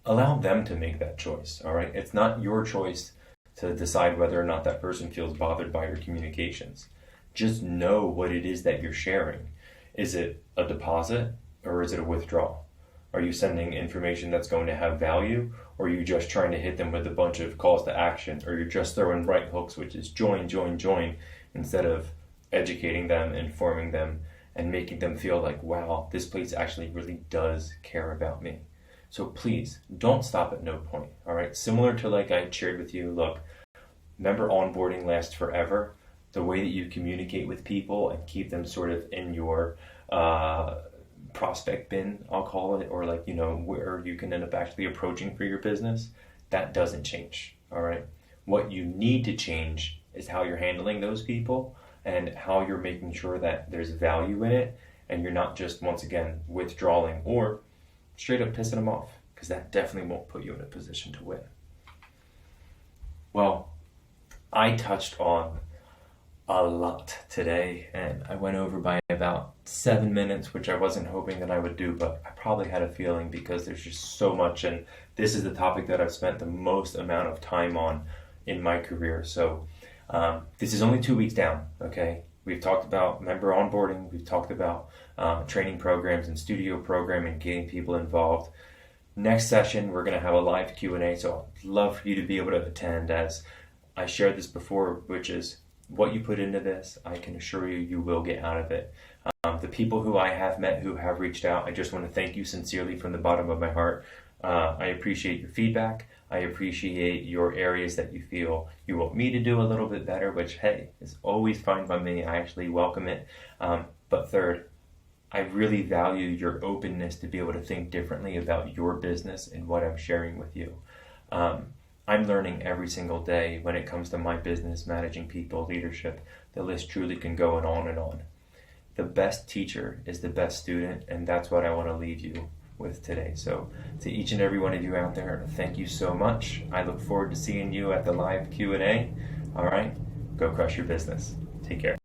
Allow them to make that choice, all right? It's not your choice to decide whether or not that person feels bothered by your communications. Just know what it is that you're sharing. Is it a deposit or is it a withdrawal? Are you sending information that's going to have value, or are you just trying to hit them with a bunch of calls to action, or you're just throwing right hooks, which is join, join, join, instead of educating them, informing them, and making them feel like, wow, this place actually really does care about me. So please, don't stop at no point, all right? Similar to like I shared with you, look, member onboarding lasts forever. The way that you communicate with people and keep them sort of in your prospect bin, I'll call it, or like, where you can end up actually approaching for your business, that doesn't change, all right? What you need to change is how you're handling those people and how you're making sure that there's value in it and you're not just, once again, withdrawing or straight up pissing them off, because that definitely won't put you in a position to win. Well, I touched on a lot today, and I went over by about 7 minutes, which I wasn't hoping that I would do, but I probably had a feeling because there's just so much, and this is the topic that I've spent the most amount of time on in my career. So this is only 2 weeks down, okay? We've talked about member onboarding, we've talked about training programs and studio programming, getting people involved. Next session, we're going to have a live Q&A, so I'd love for you to be able to attend. As I shared this before, which is what you put into this, I can assure you, you will get out of it. The people who I have met who have reached out, I just want to thank you sincerely from the bottom of my heart. I appreciate your feedback. I appreciate your areas that you feel you want me to do a little bit better, which, hey, is always fine by me. I actually welcome it. But third, I really value your openness to be able to think differently about your business and what I'm sharing with you. I'm learning every single day when it comes to my business, managing people, leadership. The list truly can go on and on. The best teacher is the best student, and that's what I want to leave you with today. So to each and every one of you out there, thank you so much. I look forward to seeing you at the live Q&A. All right, go crush your business. Take care.